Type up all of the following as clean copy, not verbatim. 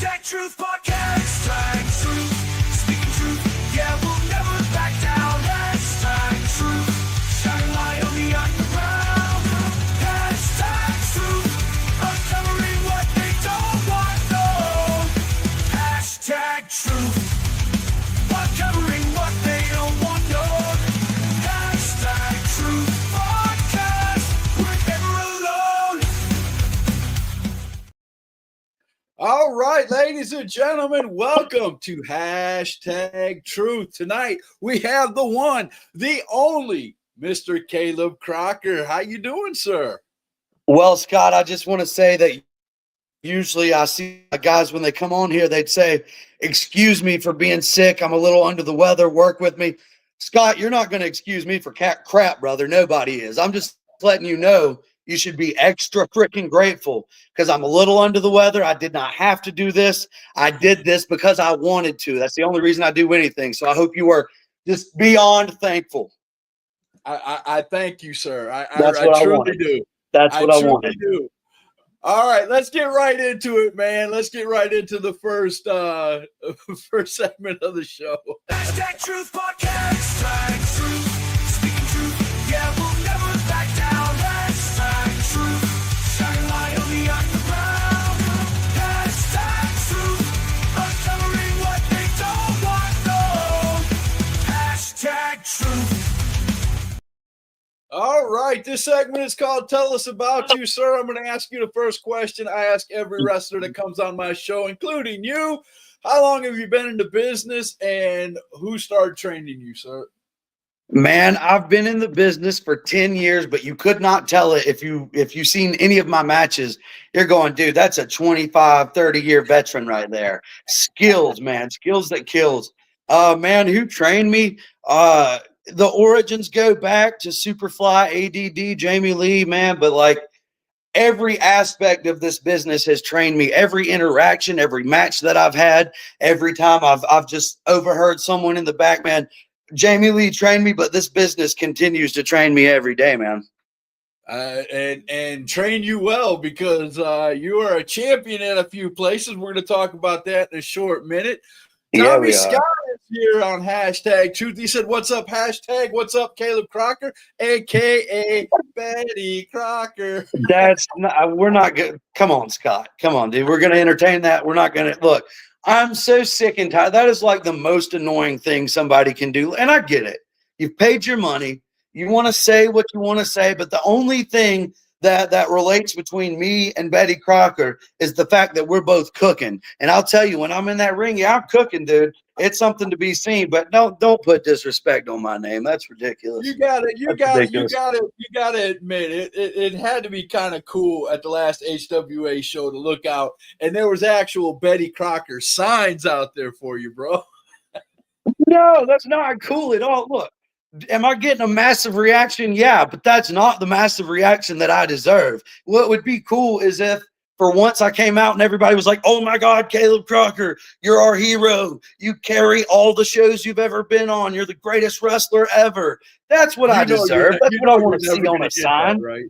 Hashtag Truth Podcast. Hashtag Truth. Speaking truth. Yeah, we'll never back down. Hashtag Truth. Shine light on the underground. Hashtag Truth. Uncovering what they don't want known. Hashtag Truth. Uncovering what they don't want known. Hashtag Truth Podcast. We're never alone. All right, ladies and gentlemen, welcome to Hashtag Truth. Tonight, we have the one, the only Mr. Caleb Crocker. How you doing, sir? Well, Scott, I just want to say that usually I see guys when they come on here, they'd say, excuse me for being sick. I'm a little under the weather. Work with me. Scott, you're not going to excuse me for crap, brother. Nobody is. I'm just letting you know you should be extra freaking grateful because I'm a little under the weather. I did not have to do this. I did this because I wanted to. That's the only reason I do anything. So I hope you are just beyond thankful. I thank you, sir. I truly do. That's what I truly wanted. do. All right, let's get right into it, man. Let's get right into the first segment of the show. Hashtag Truth Podcast. Hashtag Truth. Speaking truth. Yeah, we'll never back down. Hashtag Truth. Shine light on the underground. Hashtag Truth. Uncovering what they don't want known. Hashtag Truth. All right, this segment is called Tell Us About You, sir. I'm going to ask you the first question I ask every wrestler that comes on my show, including you. How long have you been in the business and who started training you, sir? Man, I've been in the business for 10 years, but you could not tell it if you've seen any of my matches. You're going, dude, that's a 25, 30-year veteran right there. Skills, man, skills that kills. Man, who trained me? The origins go back to Superfly, ADD, Jamie Lee, man, but like every aspect of this business has trained me. Every interaction, every match that I've had, every time I've just overheard someone in the back, man. Jamie Lee trained me, but this business continues to train me every day, man. And train you well because you are a champion at a few places. We're going to talk about that in a short minute. Yeah, Tommy we Scott are. is here on Hashtag Truth. He said, "What's up, hashtag? What's up, Caleb Crocker, aka Betty Crocker?" That's not, we're not good. Come on, Scott. Come on, dude. We're going to entertain that. We're not going to look. I'm so sick and tired. That is like the most annoying thing somebody can do. And I get it. You've paid your money. You want to say what you want to say. But the only thing that relates between me and Betty Crocker is the fact that we're both cooking. And I'll tell you, when I'm in that ring, yeah, I'm cooking, dude. It's something to be seen, but don't put disrespect on my name. That's ridiculous. You got to admit it. It had to be kind of cool at the last HWA show to look out, and there was actual Betty Crocker signs out there for you, bro. No, that's not cool at all. Look, am I getting a massive reaction? Yeah, but that's not the massive reaction that I deserve. What would be cool is if for once I came out and everybody was like, oh my God, Caleb Crocker, you're our hero. You carry all the shows you've ever been on. You're the greatest wrestler ever. That's what I deserve. That's what I want to see on a sign. Right?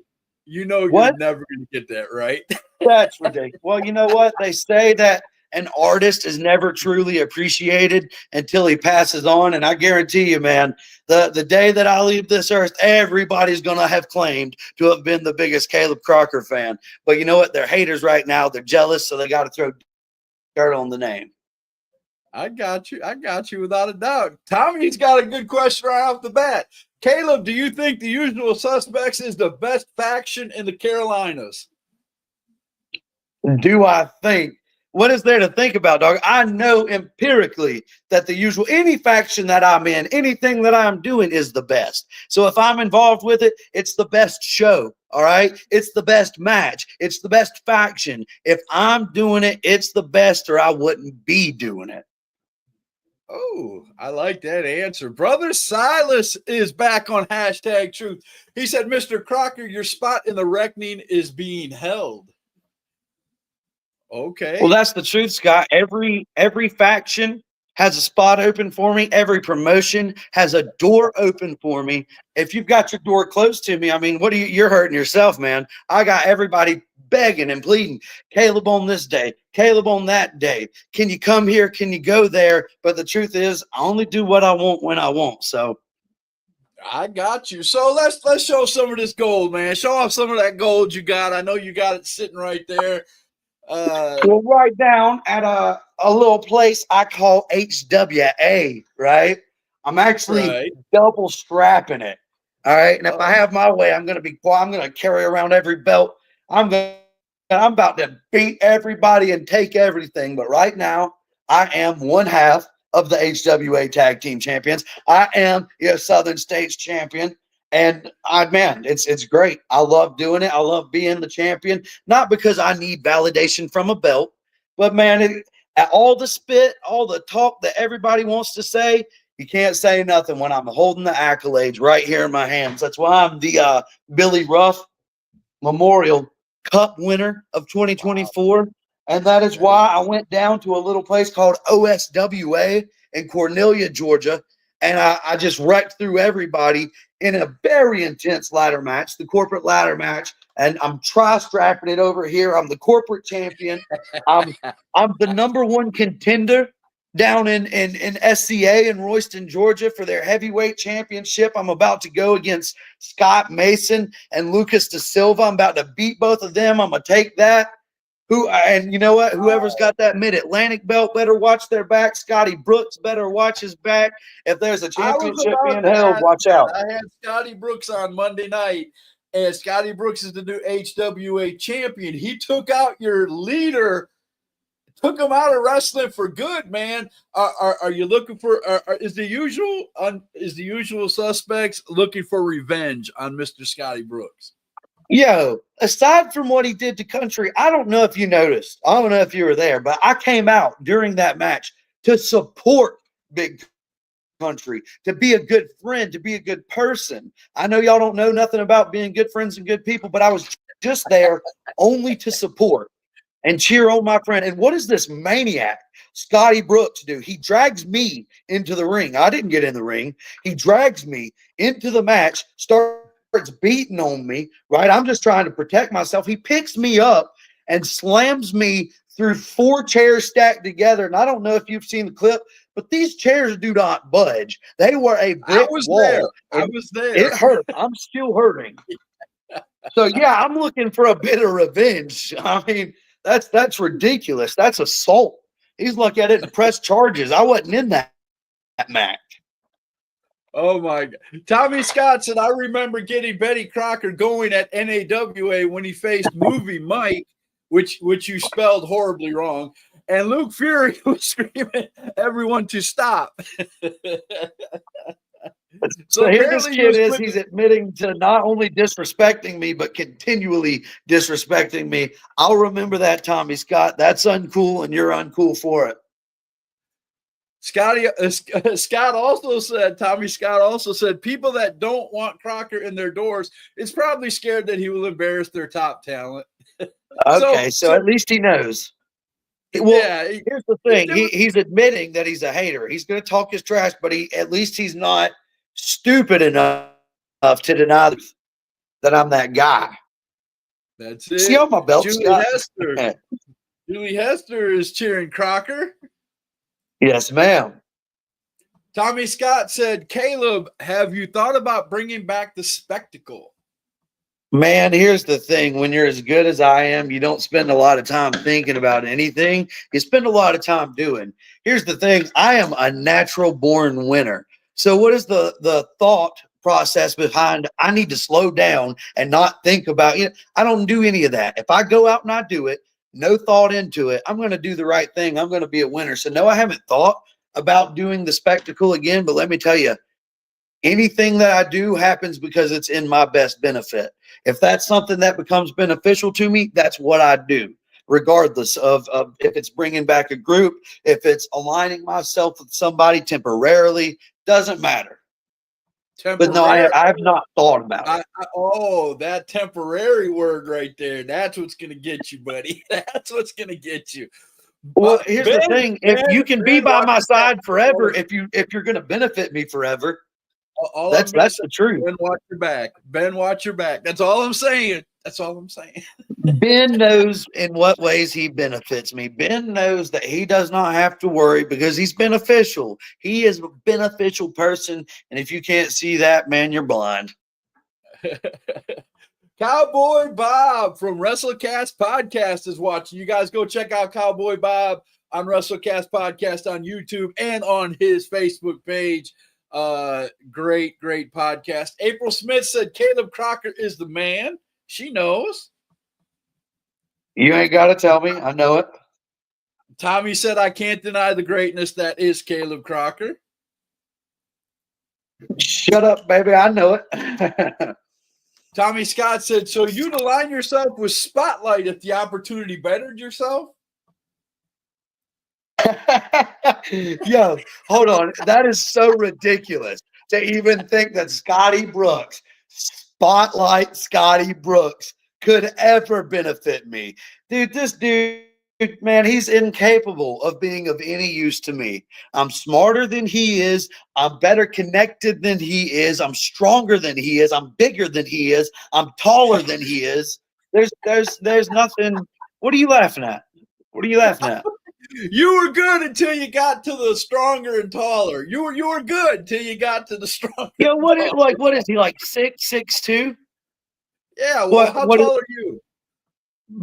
You know you're What? never going to get that, right? That's ridiculous. Well, you know what? They say that an artist is never truly appreciated until he passes on. And I guarantee you, man, the day that I leave this earth, everybody's going to have claimed to have been the biggest Caleb Crocker fan. But you know what? They're haters right now. They're jealous, so they got to throw dirt on the name. I got you without a doubt. Tommy's got a good question right off the bat. Caleb, do you think the Usual Suspects is the best faction in the Carolinas? Do I think? What is there to think about, dog? I know empirically that any faction that I'm in, anything that I'm doing is the best. So if I'm involved with it, it's the best show, all right? It's the best match. It's the best faction. If I'm doing it, it's the best or I wouldn't be doing it. Oh, I like that answer. Brother Silas is back on Hashtag Truth. He said, Mr. Crocker, your spot in the reckoning is being held. Okay. Well, that's the truth, Scott. Every faction has a spot open for me. Every promotion has a door open for me. If you've got your door closed to me, I mean, you're hurting yourself, man. I got everybody begging and pleading, Caleb on this day, Caleb on that day. Can you come here? Can you go there? But the truth is, I only do what I want when I want. So I got you. So let's show some of this gold, man. Show off some of that gold you got. I know you got it sitting right there. we'll right down at a little place I call HWA, right? I'm actually Right. double strapping it. All right. And if I Oh, have my way, I'm gonna be quiet. I'm gonna carry around every belt. I'm about to beat everybody and take everything. But right now, I am one half of the HWA Tag Team Champions. I am your Southern States champion. And man, it's great. I love doing it. I love being the champion, not because I need validation from a belt, but man, all the spit, all the talk that everybody wants to say, you can't say nothing when I'm holding the accolades right here in my hands. That's why I'm the Billy Ruff Memorial Cup winner of 2024. And that is man. why I went down to a little place called OSWA in Cornelia, Georgia. And I just wrecked through everybody in a very intense ladder match, the corporate ladder match. And I'm tri-strapping it over here. I'm the corporate champion. I'm I'm the number one contender down in SCA in Royston, Georgia for their heavyweight championship. I'm about to go against Scott Mason and Lucas Da Silva. I'm about to beat both of them. I'm gonna take that. And you know what? Whoever's got that mid-Atlantic belt better watch their back. Scotty Brooks better watch his back. If there's a I was championship about being to held, ask watch that. out. I had Scotty Brooks on Monday night, and Scotty Brooks is the new HWA champion. He took out your leader, took him out of wrestling for good, man. Are you looking for? Is the usual suspects looking for revenge on Mr. Scotty Brooks? Yo, aside from what he did to Country, I don't know if you noticed. I don't know if you were there, but I came out during that match to support Big Country, to be a good friend, to be a good person. I know y'all don't know nothing about being good friends and good people, but I was just there only to support and cheer on my friend. And what does this maniac, Scotty Brooks, do? He drags me into the ring. I didn't get in the ring. He drags me into the match, starts beating on me, right? I'm just trying to protect myself. He picks me up and slams me through 4 chairs stacked together. And I don't know if you've seen the clip, but these chairs do not budge. They were a I brick was there. wall. I was there. It hurt. I'm still hurting. So yeah, I'm looking for a bit of revenge. I mean, that's ridiculous. That's assault. He's lucky I didn't press charges. I wasn't in that match. Oh my God. Tommy Scott said, I remember getting Betty Crocker going at NAWA when he faced Movie Mike, which you spelled horribly wrong. And Luke Fury was screaming everyone to stop. So here this apparently kid is. He's admitting to not only disrespecting me, but continually disrespecting me. I'll remember that, Tommy Scott. That's uncool, and you're uncool for it. Scott also said, Tommy Scott also said, people that don't want Crocker in their doors is probably scared that he will embarrass their top talent. Okay, so at least he knows. Well, yeah, here's the thing. He's admitting that he's a hater. He's going to talk his trash, but at least he's not stupid enough to deny that I'm that guy. That's it. See on my belt, Julie Scott? Hester. Julie Hester is cheering Crocker. Yes, ma'am. Tommy Scott said, Caleb, have you thought about bringing back the spectacle? Man, here's the thing. When you're as good as I am, you don't spend a lot of time thinking about anything. You spend a lot of time doing. Here's the thing. I am a natural born winner. So what is the thought process behind I need to slow down and not think about it? I don't do any of that. If I go out and I do it, no thought into it, I'm going to do the right thing. I'm going to be a winner. So no, I haven't thought about doing the spectacle again, but let me tell you, anything that I do happens because it's in my best benefit. If that's something that becomes beneficial to me, that's what I do, regardless of if it's bringing back a group, if it's aligning myself with somebody temporarily, doesn't matter. But no, I have not thought about it. That temporary word right there. That's what's going to get you, buddy. That's what's going to get you. Well, here's the thing. If you can be by my side forever, if you're going to benefit me forever, All I'm That's going to say, the truth. Ben, watch your back. Ben, watch your back. That's all I'm saying. That's all I'm saying. Ben knows in what ways he benefits me. Ben knows that he does not have to worry because he's beneficial. He is a beneficial person. And if you can't see that, man, you're blind. Cowboy Bob from WrestleCast Podcast is watching. You guys go check out Cowboy Bob on WrestleCast Podcast on YouTube and on his Facebook page. Great podcast. April Smith said Caleb Crocker is the man. She knows. You ain't got to tell me. I know it. Tommy said, I can't deny the greatness that is Caleb Crocker. Shut up, baby. I know it. Tommy Scott said, so you'd align yourself with Spotlight if the opportunity bettered yourself? Yo, hold on. That is so ridiculous to even think that Scotty Brooks, Spotlight Scotty Brooks, could ever benefit me. Dude, this dude, man, he's incapable of being of any use to me. I'm smarter than he is. I'm better connected than he is. I'm stronger than he is. I'm bigger than he is. I'm taller than he is. There's nothing. What are you laughing at? What are you laughing at? You were good until you got to the stronger and taller. You were good till you got to the stronger. Yo, what is he, like 6'2"? Yeah, well, how tall are you?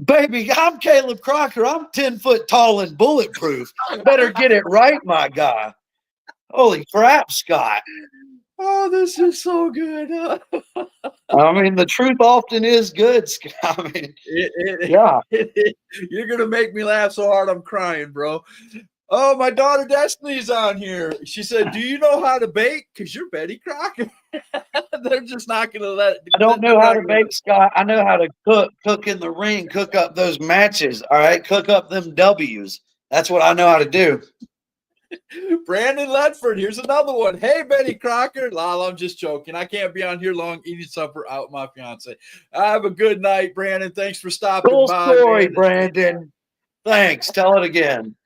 Baby, I'm Caleb Crocker. I'm 10 foot tall and bulletproof. Better get it right, my guy. Holy crap, Scott. Oh, this is so good. I mean, the truth often is good, Scott. I mean, yeah. You're going to make me laugh so hard I'm crying, bro. Oh, my daughter Destiny's on here. She said, do you know how to bake? Because you're Betty Crocker. They're just not going to let it. I don't know how to bake, Scott. I know how to cook in the ring, cook up those matches, all right? Cook up them W's. That's what I know how to do. Brandon Ledford, here's another one. Hey, Betty Crocker. Lala, I'm just joking. I can't be on here long eating supper out with my fiance. Have a good night, Brandon. Thanks for stopping Cool by. story, Brandon. Thanks. Tell it again.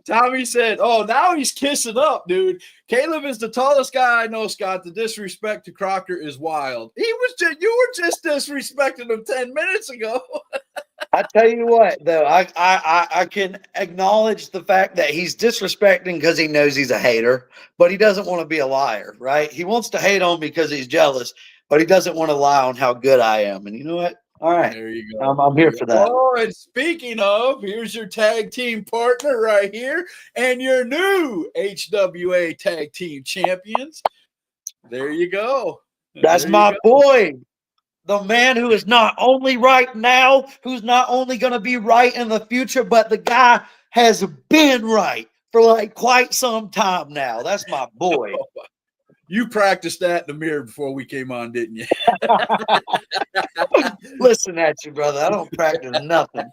Tommy said, oh, now he's kissing up, dude. Caleb is the tallest guy I know, Scott. The disrespect to Crocker is wild. You were just disrespecting him 10 minutes ago. I tell you what, though, I can acknowledge the fact that he's disrespecting because he knows he's a hater, but he doesn't want to be a liar, right? He wants to hate on me because he's jealous, but he doesn't want to lie on how good I am. And you know what? All right. There you go. I'm here for that. Oh, and speaking of, here's your tag team partner right here and your new HWA tag team champions. There you go. That's my boy. The man who is not only right now, who's not only going to be right in the future, but the guy has been right for like quite some time now. That's my boy. You practiced that in the mirror before we came on, didn't you? Listen at you, brother. I don't practice nothing.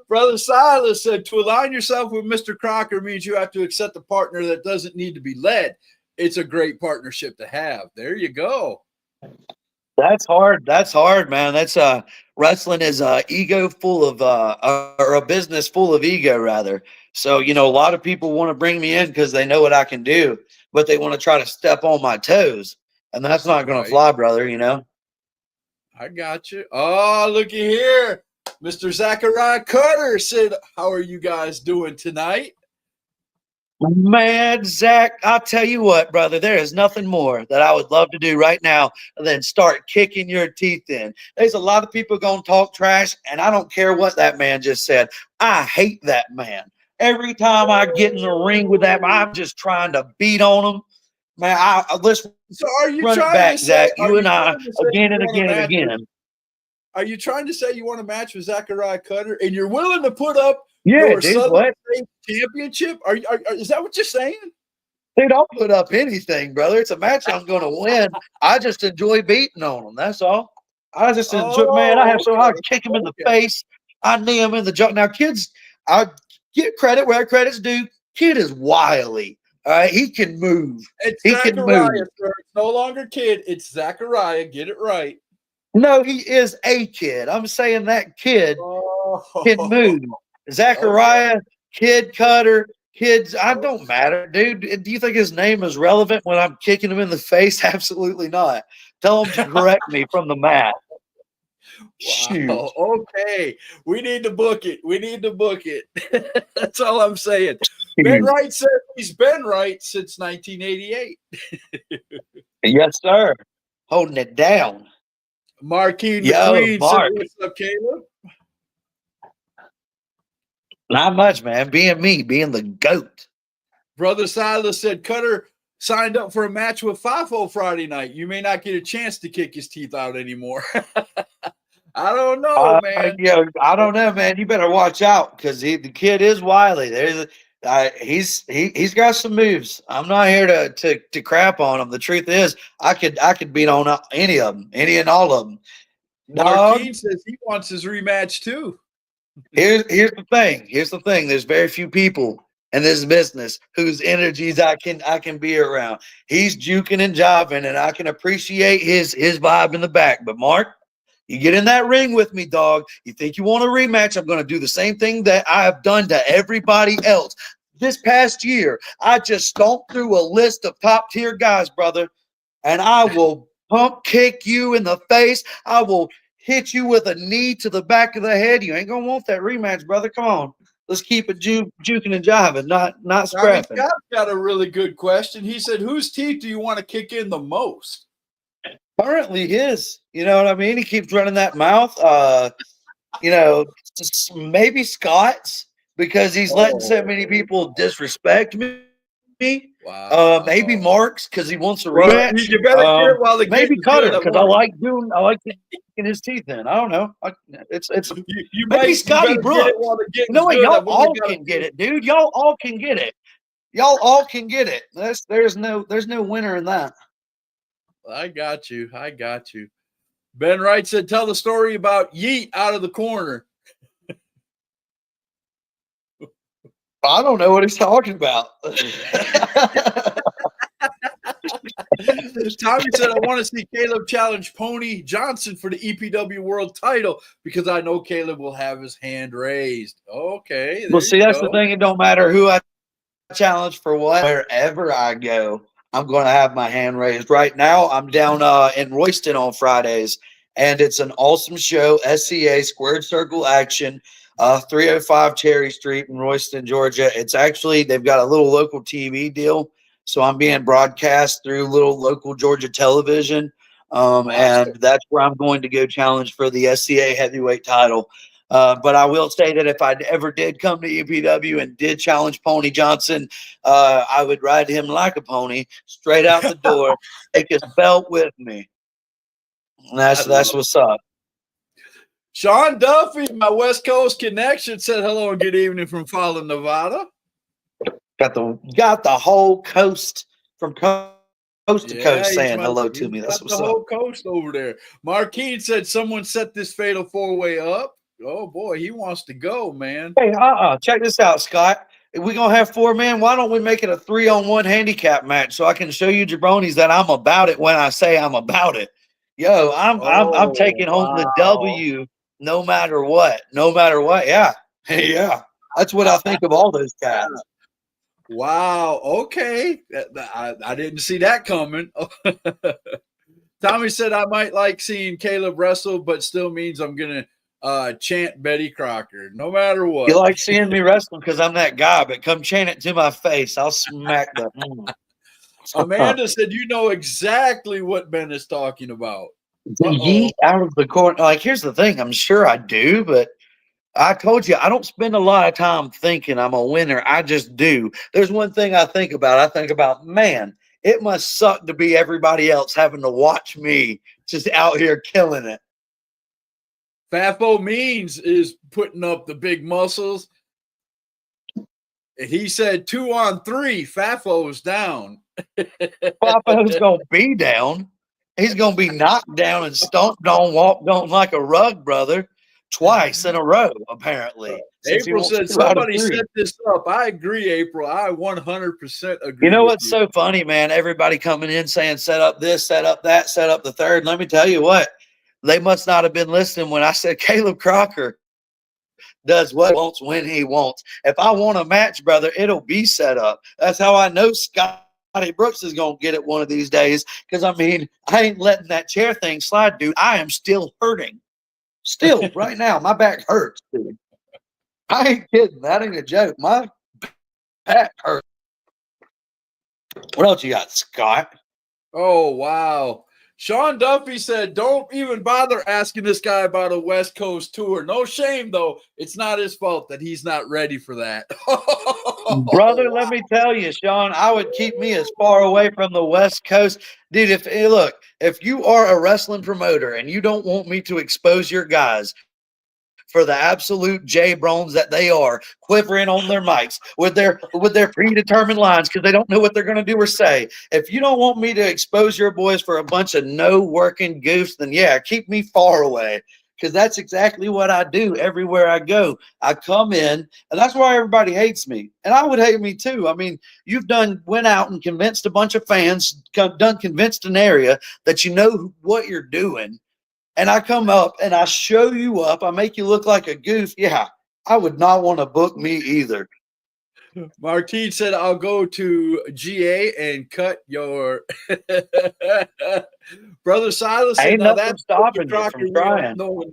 Brother Silas said, to align yourself with Mr. Crocker means you have to accept a partner that doesn't need to be led. It's a great partnership to have. There you go. That's hard. That's hard, man. That's wrestling is ego full of or a business full of ego, rather. So, you know, a lot of people want to bring me in because they know what I can do, but they want to try to step on my toes. And that's not going to fly, brother, you know? I got you. Oh, looky here. Mr. Zachariah Carter said, how are you guys doing tonight? Man, Zach, I'll tell you what, brother, there is nothing more that I would love to do right now than start kicking your teeth in. There's a lot of people going to talk trash, and I don't care what that man just said. I hate that man. Every time I get in the ring with that, I'm just trying to beat on him. Man, let's so are you run it trying back, to Zach. say, You and I, again and again and again. Are you trying to say you want to match with Zachariah Cutter and you're willing to put up your Southern State championship? Is that what you're saying? Dude, I'll put up anything, brother. It's a match I'm going to win. I just enjoy beating on them. That's all. I just enjoy, man. I kick him in the face. I knee him in the jaw. Now, kids, I get credit where credit's due. Kid is wily. All right, he can move. It's he Zachariah, can move. sir. It's no longer Kid. It's Zachariah. Get it right. No, he is a kid. I'm saying that kid can move. Zachariah, Kid Cutter, Kids, I don't matter, dude. Do you think his name is relevant when I'm kicking him in the face? Absolutely not. Tell him to correct me from the mat. Shoot. Wow. Okay. We need to book it. We need to book it. That's all I'm saying. Ben Shoot. Wright said he's been right since 1988. Yes, sir. Holding it down. Marquine Yo, McQueen said, Mark. "What's up, Caleb?" Not much, man. Being me, being the GOAT. Brother Silas said, "Cutter signed up for a match with Fafo Friday night. You may not get a chance to kick his teeth out anymore." I don't know, man. I don't know, man. You better watch out because the kid is wily. He's got some moves. I'm not here to crap on him. The truth is, I could beat on any of them, any and all of them. Marquine says he wants his rematch too. Here's the thing. Here's the thing. There's very few people in this business whose energies I can be around. He's juking and jiving, and I can appreciate his vibe in the back. But Mark, you get in that ring with me, dog. You think you want a rematch? I'm going to do the same thing that I have done to everybody else. This past year, I just stomped through a list of top tier guys, brother, and I will pump kick you in the face. I will hit you with a knee to the back of the head. You ain't going to want that rematch, brother. Come on. Let's keep it juking and jiving, not scrapping. Scott's got a really good question. He said, "Whose teeth do you want to kick in the most?" Currently his, you know what I mean? He keeps running that mouth. Maybe Scott's because he's letting so many people disrespect me. Wow. Maybe Mark's because he wants a Well, rematch. you better get it while the Maybe getting's Cutter good. because I like kicking his teeth in. I don't know. It's You maybe Scotty better get it Brooks. while the getting's No, good. y'all I've only all got a can few- get it, dude. Y'all all can get it. Y'all all can get it. There's no winner in that. I got you. I got you. Ben Wright said, "Tell the story about Yeet out of the corner." I don't know what he's talking about. Tommy said, "I want to see Caleb challenge Pony Johnson for the EPW World Title because I know Caleb will have his hand raised." Okay. Well, see, that's go. the thing. It don't matter who I challenge for what. Wherever I go, I'm going to have my hand raised. Right now, I'm down in Royston on Fridays, and it's an awesome show. SCA Squared Circle Action, 305 Cherry Street in Royston, Georgia. It's actually they've got a little local TV deal, so I'm being broadcast through little local Georgia television, and that's where I'm going to go challenge for the SCA heavyweight title. But I will say that if I ever did come to EPW and did challenge Pony Johnson, I would ride him like a pony straight out the door, take his belt with me. And that's what's up. Sean Duffy, my West Coast connection, said hello and good evening from Fallon, Nevada. Got the whole coast from coast to coast saying hello to me. That's what's the up. whole coast over there. Marquine said someone set this fatal four-way up. Oh boy, he wants to go, man. Hey, check this out, Scott. If we're gonna have 4 men, why don't we make it a 3-on-1 handicap match so I can show you jabronis that I'm about it when I say I'm about it. Yo, I'm taking home the W no matter what. No matter what. Yeah. Yeah. That's what I think of all those guys. Wow. Okay. I didn't see that coming. Tommy said I might like seeing Caleb wrestle, but still means I'm gonna chant Betty Crocker no matter what. You like seeing me wrestle because I'm that guy, but come chant it to my face. I'll smack the. Amanda said you know exactly what Ben is talking about. Yeet out of the corner. Like, here's the thing. I'm sure I do, but I told you I don't spend a lot of time thinking I'm a winner. I just do. There's one thing I think about. I think about, man, it must suck to be everybody else having to watch me just out here killing it. Fafo Means is putting up the big muscles. He said 2 on 3. Fafo's down. Fafo's going to be down. He's going to be knocked down and stomped on, walked on like a rug, brother, twice in a row, apparently. April said somebody set this up. I agree, April. I 100% agree. You know what's so funny, man? Everybody coming in saying set up this, set up that, set up the third. Let me tell you what. They must not have been listening when I said Caleb Crocker does what he wants when he wants. If I want a match, brother, it'll be set up. That's how I know Scotty Brooks is going to get it one of these days. Because, I mean, I ain't letting that chair thing slide, dude. I am still hurting. Still, right now, my back hurts, dude. I ain't kidding. That ain't a joke. My back hurts. What else you got, Scott? Oh, wow. Sean Duffy said, don't even bother asking this guy about a West Coast tour. No shame, though. It's not his fault that he's not ready for that. Brother, let me tell you, Sean, I would keep me as far away from the West Coast. Dude, if you are a wrestling promoter and you don't want me to expose your guys for the absolute J-Brones that they are, quivering on their mics with their predetermined lines because they don't know what they're going to do or say. If you don't want me to expose your boys for a bunch of no working goofs, then yeah, keep me far away, because that's exactly what I do everywhere I go. I come in, and that's why everybody hates me. And I would hate me too. I mean, you've went out and convinced a bunch of fans, convinced an area that you know what you're doing. And I come up and I show you up. I make you look like a goof. Yeah, I would not want to book me either. Martine said, I'll go to GA and cut your brother Silas said, Ain't now nothing that's stopping Mr. you Crocker from we all trying. know and,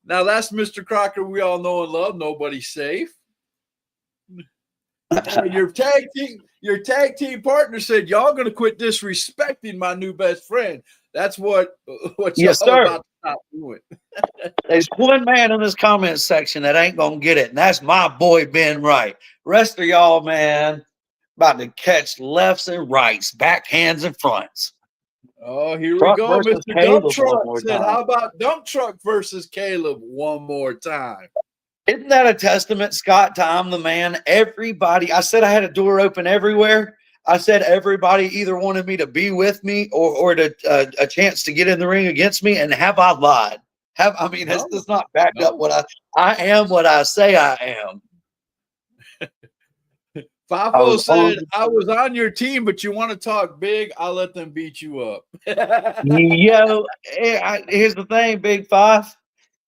now that's Mr. Crocker we all know and love. Nobody's safe. And your tag team partner said, y'all gonna quit disrespecting my new best friend. That's what y'all Yes, sir. about to stop doing. There's one man in this comment section that ain't gonna get it, and that's my boy Ben Wright. Rest of y'all, man, about to catch lefts and rights, backhands and fronts. Oh, here Truck we go. versus Mr. Caleb Dump Truck one more said, time. how about Dump Truck versus Caleb one more time? Isn't that a testament, Scott, to I'm the man? Everybody, I said I had a door open everywhere. I said everybody either wanted me to be with me or to a chance to get in the ring against me. And have I lied? It's not backed up what I am what I say I am. Fafo said, I was on your team, but you want to talk big, I'll let them beat you up. Yo, here's the thing, Big Five.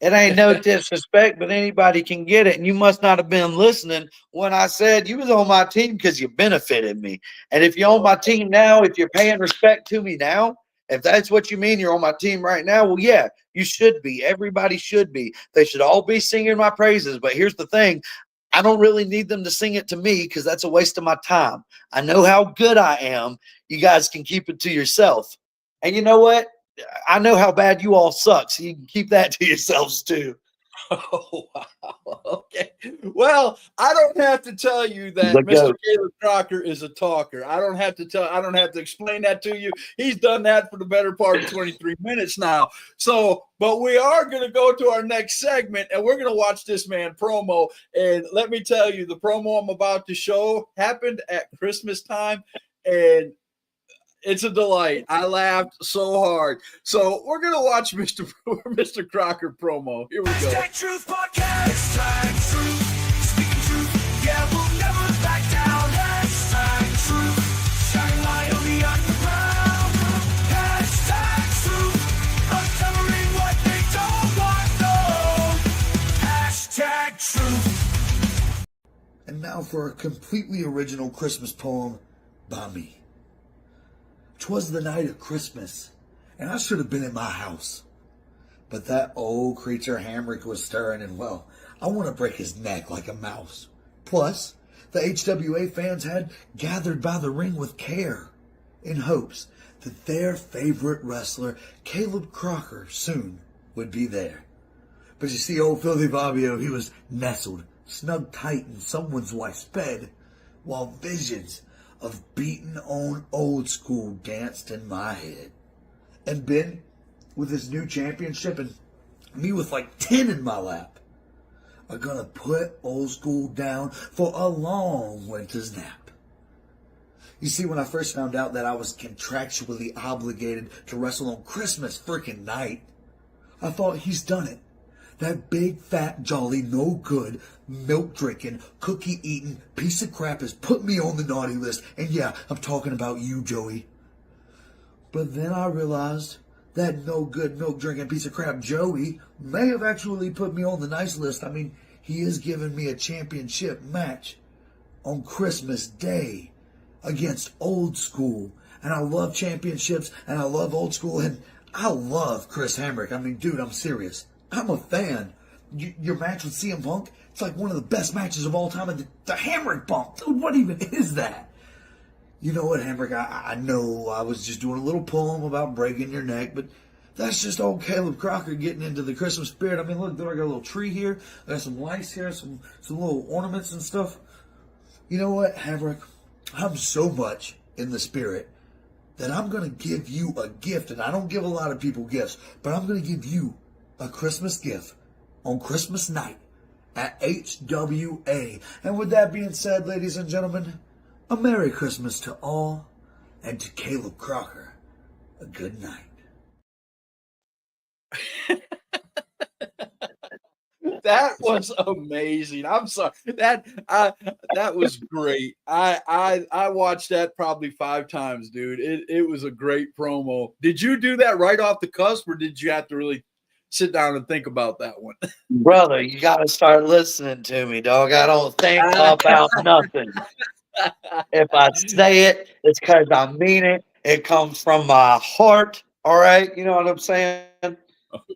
It ain't no disrespect, but anybody can get it. And you must not have been listening when I said you was on my team because you benefited me. And if you're on my team now, if you're paying respect to me now, if that's what you mean, you're on my team right now, well, yeah, you should be. Everybody should be. They should all be singing my praises. But here's the thing. I don't really need them to sing it to me because that's a waste of my time. I know how good I am. You guys can keep it to yourself. And you know what? I know how bad you all suck, so you can keep that to yourselves too. Oh, wow. Okay. Well, I don't have to tell you that Mr. Caleb Crocker is a talker. I don't have to explain that to you. He's done that for the better part of 23 minutes now. So, but we are going to go to our next segment and we're going to watch this man promo. And let me tell you, the promo I'm about to show happened at Christmas time, and it's a delight. I laughed so hard. So we're gonna watch Mr. Crocker promo. Here we go. Hashtag Truth Podcast. Hashtag Truth. Speaking truth. Yeah, we'll never back down. Hashtag Truth. Shining light on the underground. Hashtag Truth. Uncovering what they don't want known. Hashtag Truth. And now for a completely original Christmas poem by me. 'Twas the night of Christmas, and I should have been in my house. But that old creature Hamrick was stirring, and well, I want to break his neck like a mouse. Plus, the HWA fans had gathered by the ring with care, in hopes that their favorite wrestler, Caleb Crocker, soon would be there. But you see, old Filthy Bobbio, he was nestled, snug tight in someone's wife's bed, while visions of beaten on old school danced in my head. And Ben, with his new championship and me with like 10 in my lap, are gonna put old school down for a long winter's nap. You see, when I first found out that I was contractually obligated to wrestle on Christmas freaking night, I thought, he's done it. That big, fat, jolly, no good, milk drinking, cookie eating piece of crap has put me on the naughty list. And yeah, I'm talking about you, Joey. But then I realized that no good milk drinking piece of crap Joey may have actually put me on the nice list. I mean, he is giving me a championship match on Christmas Day against Old School. And I love championships and I love Old School and I love Chris Hamrick. I mean, dude, I'm serious. I'm a fan. Your match with CM Punk, it's like one of the best matches of all time. And the Hamrick bump, dude, what even is that? You know what, Hamrick, I know I was just doing a little poem about breaking your neck, but that's just old Caleb Crocker getting into the Christmas spirit. I mean, look, dude, I got a little tree here. I got some lights here, some little ornaments and stuff. You know what, Hamrick, I'm so much in the spirit that I'm going to give you a gift. And I don't give a lot of people gifts, but I'm going to give you a Christmas gift on Christmas night at HWA. And with that being said, ladies and gentlemen, a Merry Christmas to all, and to Caleb Crocker, a good night. That was amazing. I'm sorry. That was great. I watched that probably 5 times, dude. It was a great promo. Did you do that right off the cusp, or did you have to really sit down and think about that one? Brother, you got to start listening to me, dog. I don't think about nothing. If I say it, it's because I mean it. It comes from my heart. All right, you know what I'm saying?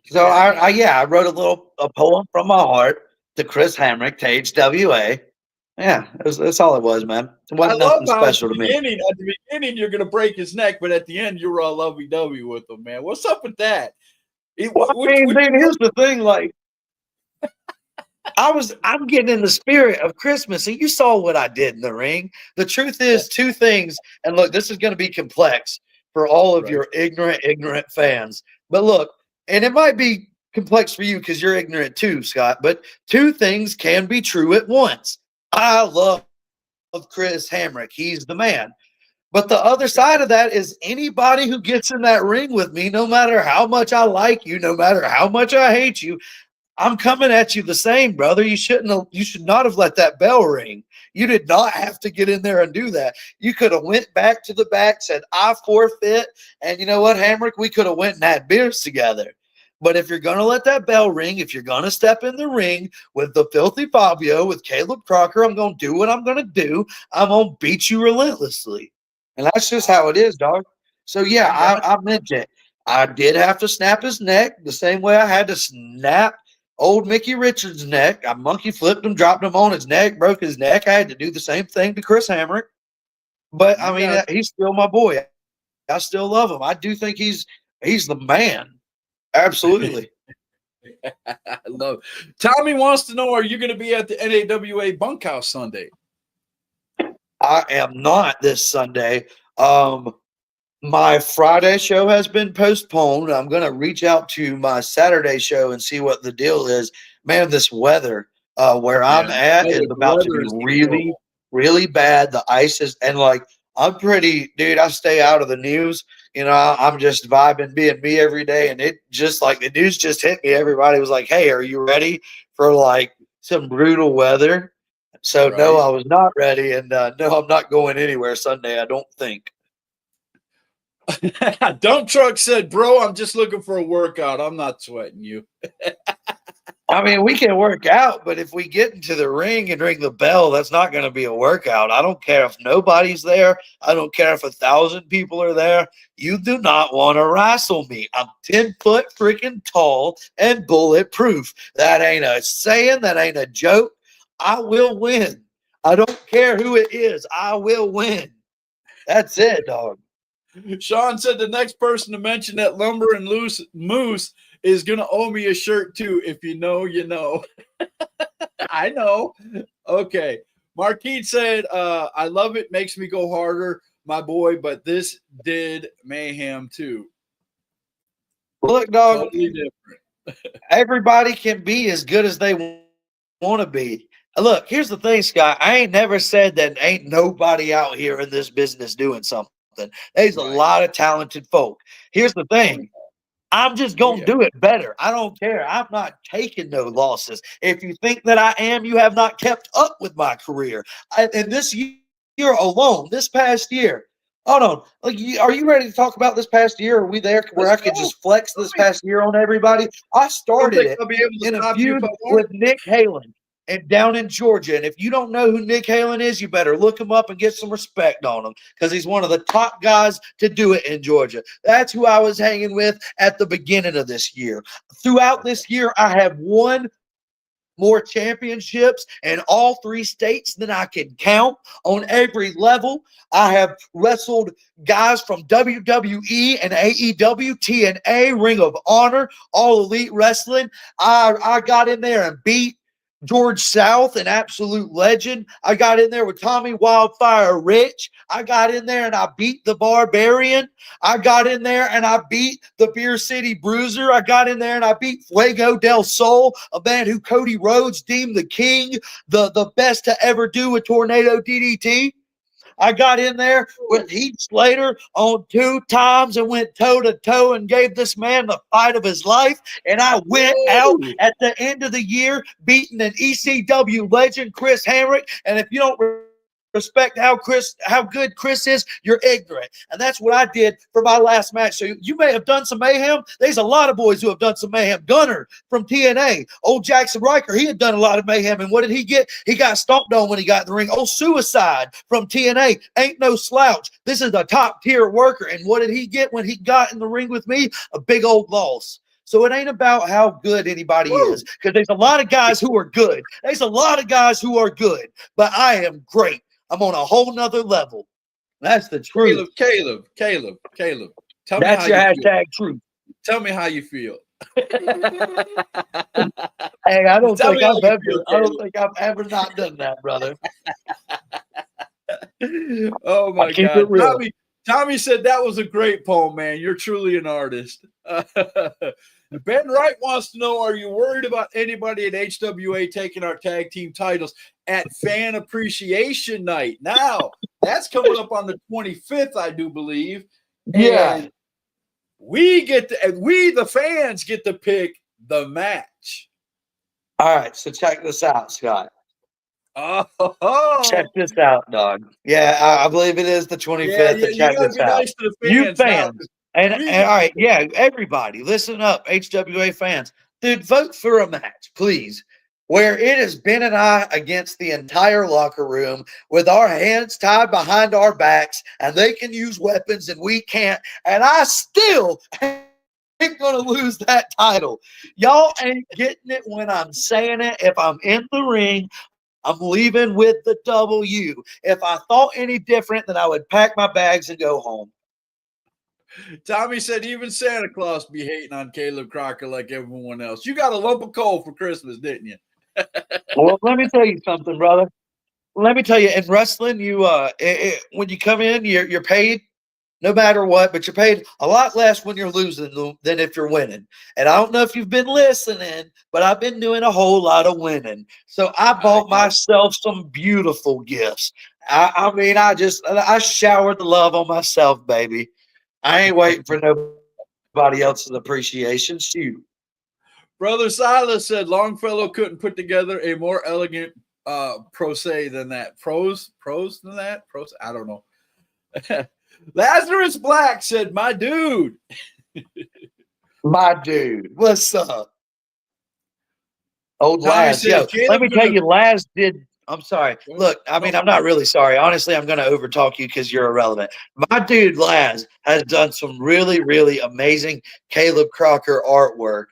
So I wrote a poem from my heart to Chris Hamrick to HWA. Yeah, that's all it was, man. It I wasn't love nothing how special to me. at the beginning, you're going to break his neck, but at the end, you're all lovey-dovey with him, man. What's up with that? Well, I mean, dude, here's the thing, like, I'm getting in the spirit of Christmas, and you saw what I did in the ring. The truth is 2 things, and look, this is going to be complex for all of your ignorant fans. But look, and it might be complex for you because you're ignorant too, Scott, but 2 things can be true at once. I love Chris Hamrick. He's the man. But the other side of that is anybody who gets in that ring with me, no matter how much I like you, no matter how much I hate you, I'm coming at you the same, brother. You should not have let that bell ring. You did not have to get in there and do that. You could have went back to the back, said, I forfeit. And you know what, Hamrick? We could have went and had beers together. But if you're going to let that bell ring, if you're going to step in the ring with the Filthy Fabio, with Caleb Crocker, I'm going to do what I'm going to do. I'm going to beat you relentlessly. And that's just how it is, dog. So, yeah, I meant it. I did have to snap his neck the same way I had to snap old Mickey Richards' neck. I monkey flipped him, dropped him on his neck, broke his neck. I had to do the same thing to Chris Hamrick. But, I mean, he's still my boy. I still love him. I do think he's the man. Absolutely. I love it. Tommy wants to know, are you going to be at the NAWA Bunkhouse Sunday? I am not this Sunday. My Friday show has been postponed. I'm going to reach out to my Saturday show and see what the deal is. Man, this weather where I'm at is about to be really, really bad. The ice is, and like, I'm pretty, dude, I stay out of the news. You know, I'm just vibing, being me every day. And it just like the news just hit me. Everybody was like, hey, are you ready for like some brutal weather? So, no, I was not ready. And no, I'm not going anywhere Sunday, I don't think. Dump Truck said, bro, I'm just looking for a workout. I'm not sweating you. I mean, we can work out, but if we get into the ring and ring the bell, that's not going to be a workout. I don't care if nobody's there. I don't care if 1,000 people are there. You do not want to wrestle me. I'm 10 foot freaking tall and bulletproof. That ain't a saying. That ain't a joke. I will win. I don't care who it is. I will win. That's it, dog. Sean said the next person to mention that Lumber and Moose is going to owe me a shirt too. If you know, you know. I know. Okay. Marquise said, I love it. Makes me go harder, my boy, but this did mayhem too. Look, dog, totally different. Everybody can be as good as they want to be. Look, here's the thing, Scott. I ain't never said that ain't nobody out here in this business doing something. There's a lot of talented folk. Here's the thing. I'm just going to do it better. I don't care. I'm not taking no losses. If you think that I am, you have not kept up with my career. And this year alone, this past year, Hold on. Like, are you ready to talk about this past year? Are we there where Let's I could go. just flex this past year on everybody? I I don't started think it I'll be able to in a stop you if feud I want. with Nick Halen and down in Georgia. And if you don't know who Nick Halen is, you better look him up and get some respect on him because he's one of the top guys to do it in Georgia. That's who I was hanging with at the beginning of this year. Throughout this year, I have won more championships in all 3 states than I can count on every level. I have wrestled guys from WWE and AEW, TNA, Ring of Honor, All Elite Wrestling. I got in there and beat George South, an absolute legend. I got in there with Tommy Wildfire Rich. I got in there and I beat the Barbarian. I got in there and I beat the Beer City Bruiser. I got in there and I beat Fuego del Sol, a man who Cody Rhodes deemed the king, the best to ever do a tornado DDT. I got in there with Heath Slater on 2 times and went toe to toe and gave this man the fight of his life. And I went out at the end of the year beating an ECW legend, Chris Hamrick. And if you don't respect how good Chris is, you're ignorant. And that's what I did for my last match. So you may have done some mayhem. There's a lot of boys who have done some mayhem. Gunner from TNA, old Jackson Riker, he had done a lot of mayhem. And what did he get? He got stomped on when he got in the ring. Old Suicide from TNA, ain't no slouch. This is a top tier worker. And what did he get when he got in the ring with me? A big old loss. So it ain't about how good anybody is, because there's a lot of guys who are good. There's a lot of guys who are good, but I am great. I'm on a whole nother level. That's the truth. Caleb. Tell me That's how your you feel. hashtag truth. Tell me how you feel. Hey, I don't Tell think me how I've you ever. feel, I don't Caleb. think I've ever not done that, brother. Oh my keep God, it real. Tommy said that was a great poem, man. You're truly an artist. Ben Wright wants to know: are you worried about anybody at HWA taking our tag team titles at Fan Appreciation Night? Now that's coming up on the 25th, I do believe. Yeah. And we the fans get to pick the match. All right. So check this out, Scott. Oh, Check this out, dog. Yeah, I believe it is the 25th. yeah, And you check gotta this be out. nice to the You fans. Now, fans. And all right, yeah, everybody, listen up, HWA fans. Dude, vote for a match, please, where it is Ben and I against the entire locker room with our hands tied behind our backs, and they can use weapons and we can't. And I still ain't gonna lose that title. Y'all ain't getting it when I'm saying it. If I'm in the ring, I'm leaving with the W. If I thought any different, then I would pack my bags and go home. Tommy said even Santa Claus be hating on Caleb Crocker like everyone else. You got a lump of coal for Christmas, didn't you? Well, let me tell you something, brother. Let me tell you, in wrestling, you when you come in, you're paid no matter what, but you're paid a lot less when you're losing than if you're winning. And I don't know if you've been listening, but I've been doing a whole lot of winning. So I bought myself some beautiful gifts. I mean, I showered the love on myself, baby. I ain't waiting for nobody else's appreciation. Shoot. Brother Silas said Longfellow couldn't put together a more elegant prose than that. Prose than that? Prose? I don't know. Lazarus Black said, my dude. My dude. What's up? Old Tommy Laz. said, Yo, Caleb let me tell gonna- you, Laz did. I'm sorry. Look, I mean, I'm not really sorry. Honestly, I'm going to overtalk you because you're irrelevant. My dude, Laz, has done some really, really amazing Caleb Crocker artwork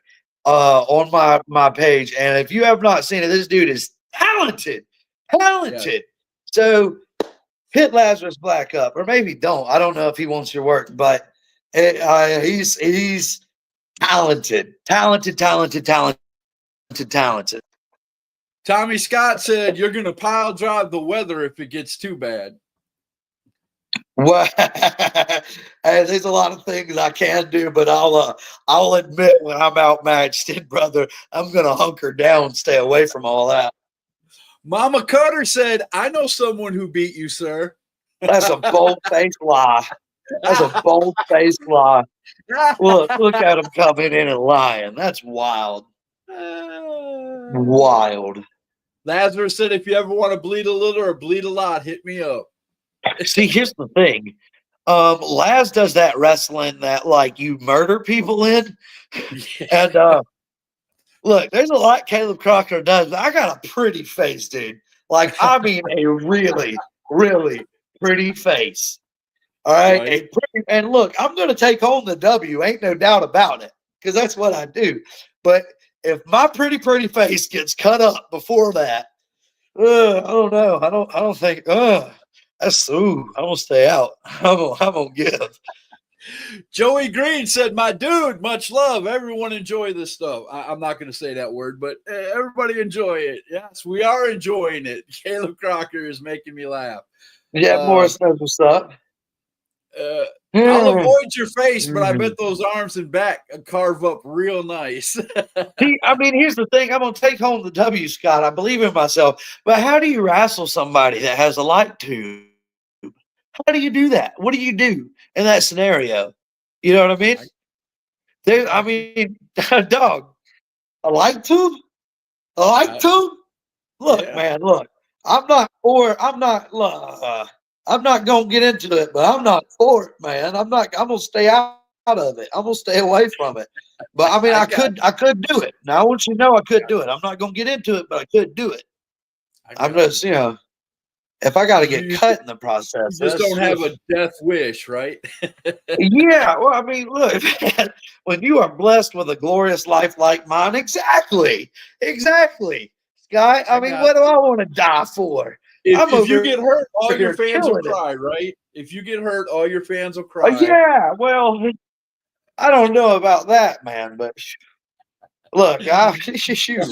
on my page. And if you have not seen it, this dude is talented. Talented. Yeah. So hit Lazarus Black up, or maybe don't. I don't know if he wants your work, but he's talented. Tommy Scott said, you're going to pile drive the weather if it gets too bad. Well, there's a lot of things I can do, but I'll admit when I'm outmatched, brother, I'm going to hunker down, stay away from all that. Mama Cutter said, I know someone who beat you, sir. That's a bold-faced lie. That's a bold-faced lie. Look at him coming in and lying. That's wild. Wild. Lazarus said, if you ever want to bleed a little or bleed a lot, hit me up. See, here's the thing. Laz does that wrestling that like you murder people in. And look, there's a lot Caleb Crocker does, but I got a pretty face, dude. Like, I mean a really, really pretty face. All right. Right. And look, I'm gonna take home the W, ain't no doubt about it, because that's what I do. But if my pretty face gets cut up before that, I don't know. I don't think that's I'm gonna stay out. I'm gonna give. Joey Green said, "My dude, much love. Everyone enjoy this stuff." I'm not going to say that word, but everybody enjoy it. Yes, we are enjoying it. Caleb Crocker is making me laugh. Yeah, Morris knows what's up. I'll avoid your face, but I bet those arms and back carve up real nice. I mean, here's the thing. I'm going to take home the W, Scott. I believe in myself. But how do you wrestle somebody that has a light tube? How do you do that? What do you do in that scenario? You know what I mean? I mean, dog, a light tube? A light tube? Look, Yeah. man, look. I'm not gonna get into it, but I'm not for it, man. I'm gonna stay out of it. I'm gonna stay away from it. But I mean, I could do it. Now I want you to know I could do it. I'm not gonna get into it, but I could do it. I'm just, if I gotta get cut in the process. You just don't have a death wish, right? Yeah, well, I mean, look, man, when you are blessed with a glorious life like mine, exactly, Sky. I mean, what do I want to die for? If you get hurt, all your fans will cry, right? If you get hurt, all your fans will cry. Yeah, well, I don't know about that, man, but look, shoot.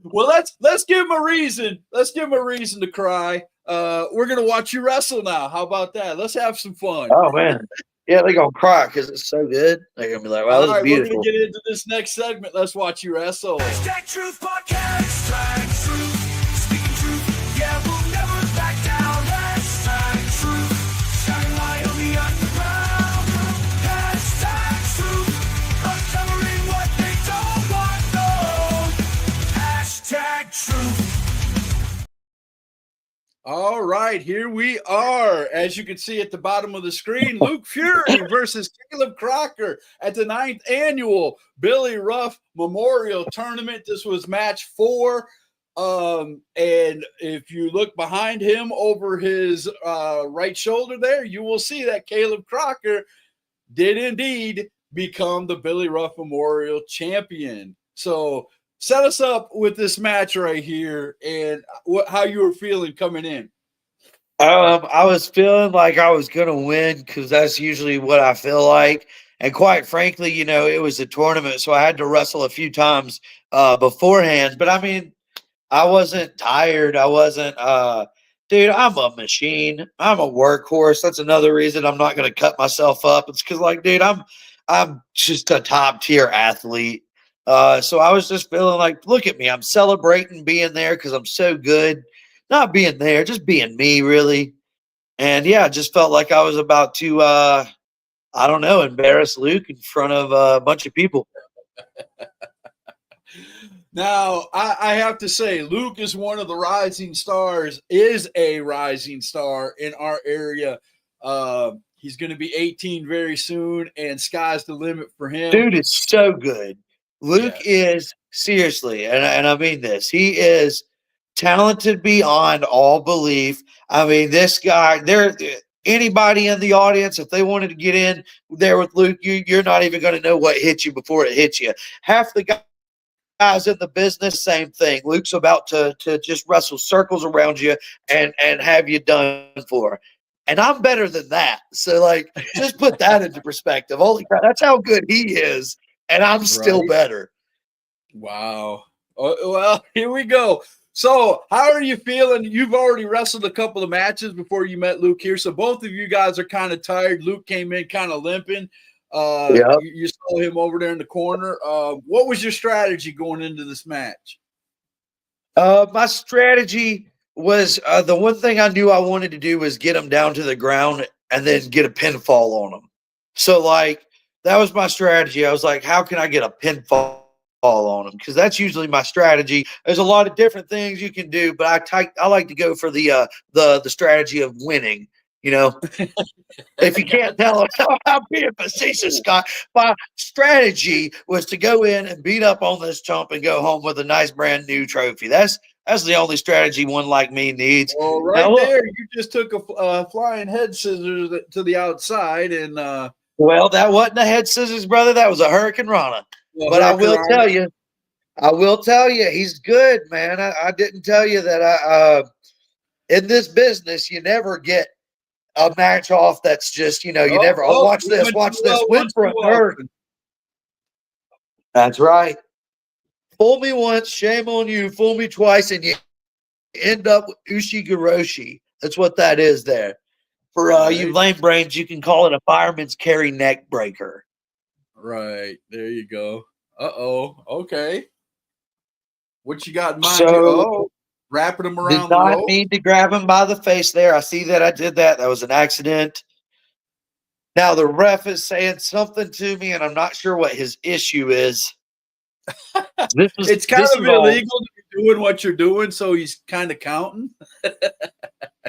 Well, let's give him a reason. Let's give him a reason to cry. We're gonna watch you wrestle now. How about that? Let's have some fun. Oh man, yeah, they're gonna cry because it's so good. They're gonna be like, "Wow, this is beautiful." We're gonna get into this next segment. Let's watch you wrestle. Hashtag Truth Podcast. Hashtag Truth. Speaking truth. Yeah, we'll never back down. Hashtag Truth. Shine light on the underground. Hashtag Truth. Uncovering what they don't want known. Hashtag Truth. All right, here we are. As you can see at the bottom of the screen, Luke Fury versus Caleb Crocker at the 9th annual Billy Ruff Memorial Tournament. This was match 4. And if you look behind him over his right shoulder there, you will see that Caleb Crocker did indeed become the Billy Ruff Memorial Champion. So set us up with this match right here and how you were feeling coming in. I was feeling like I was going to win because that's usually what I feel like. And quite frankly, it was a tournament, so I had to wrestle a few times beforehand. But I mean, I wasn't tired. I wasn't, dude, I'm a machine. I'm a workhorse. That's another reason I'm not going to cut myself up. It's because, like, dude, I'm just a top tier athlete. So I was just feeling like, look at me. I'm celebrating being there because I'm so good. Not being there, just being me, really. And yeah, I just felt like I was about to, I don't know, embarrass Luke in front of a bunch of people. Now, I have to say, Luke is one of the rising stars, is a rising star in our area. He's going to be 18 very soon, and sky's the limit for him. Dude is so good. Luke is, seriously, and I mean this, he is talented beyond all belief. I mean, this guy, anybody in the audience, if they wanted to get in there with Luke, you're not even going to know what hit you before it hits you. Half the guys in the business, same thing. Luke's about to just wrestle circles around you and have you done for. And I'm better than that. So, like, just put that into perspective. Holy crap, that's how good he is. And I'm still better. Wow. Well, here we go. So, how are you feeling? You've already wrestled a couple of matches before you met Luke here. So, both of you guys are kind of tired. Luke came in kind of limping. You saw him over there in the corner. What was your strategy going into this match? My strategy was the one thing I knew I wanted to do was get him down to the ground and then get a pinfall on him. So, like, that was my strategy. I was like, how can I get a pinfall on him? Because that's usually my strategy. There's a lot of different things you can do, but I like to go for the strategy of winning. You know, if you can't tell, I'm being facetious, Scott. My strategy was to go in and beat up on this chump and go home with a nice brand new trophy. That's the only strategy one like me needs. Well, right Now, look, there, you just took a flying head scissors to the outside, and well, that wasn't a head scissors, brother. That was a Hurricane Rana. well, But Hurricane I will tell you, he's good, man. I didn't tell you that in this business, you never get a match off that's just, you never, watch we this, went watch too this, well, win went for too a nerd. often. That's right. Fool me once, shame on you. Fool me twice, and you end up with Ushi-Garoshi. That's what that is there. For you lame brains, you can call it a fireman's carry neck breaker. Right. There you go. Okay. What you got in mind here? So Oh, wrapping them did around the not rope. need to grab him by the face there. I see that I did that. That was an accident. Now the ref is saying something to me, and I'm not sure what his issue is. It's kind of illegal to be doing what you're doing, so he's kind of counting.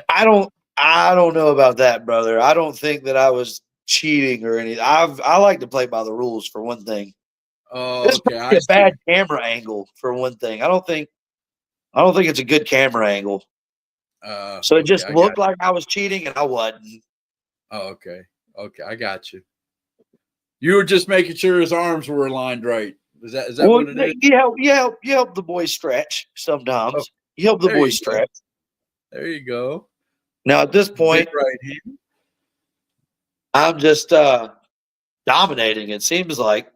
I don't know about that, brother. I don't think that I was cheating or anything. I like to play by the rules for one thing. Oh, This is okay. probably I a see. bad camera angle for one thing. I don't think it's a good camera angle. So it Okay, just I got looked like I was cheating, and I wasn't. Oh, okay. Okay, I got you. You were just making sure his arms were aligned right. Is that Well, what it is? you help the boys stretch Oh, sometimes. You help the there you boys go. stretch. There you go. Now at this Big point, right hand. I'm just dominating. It seems like.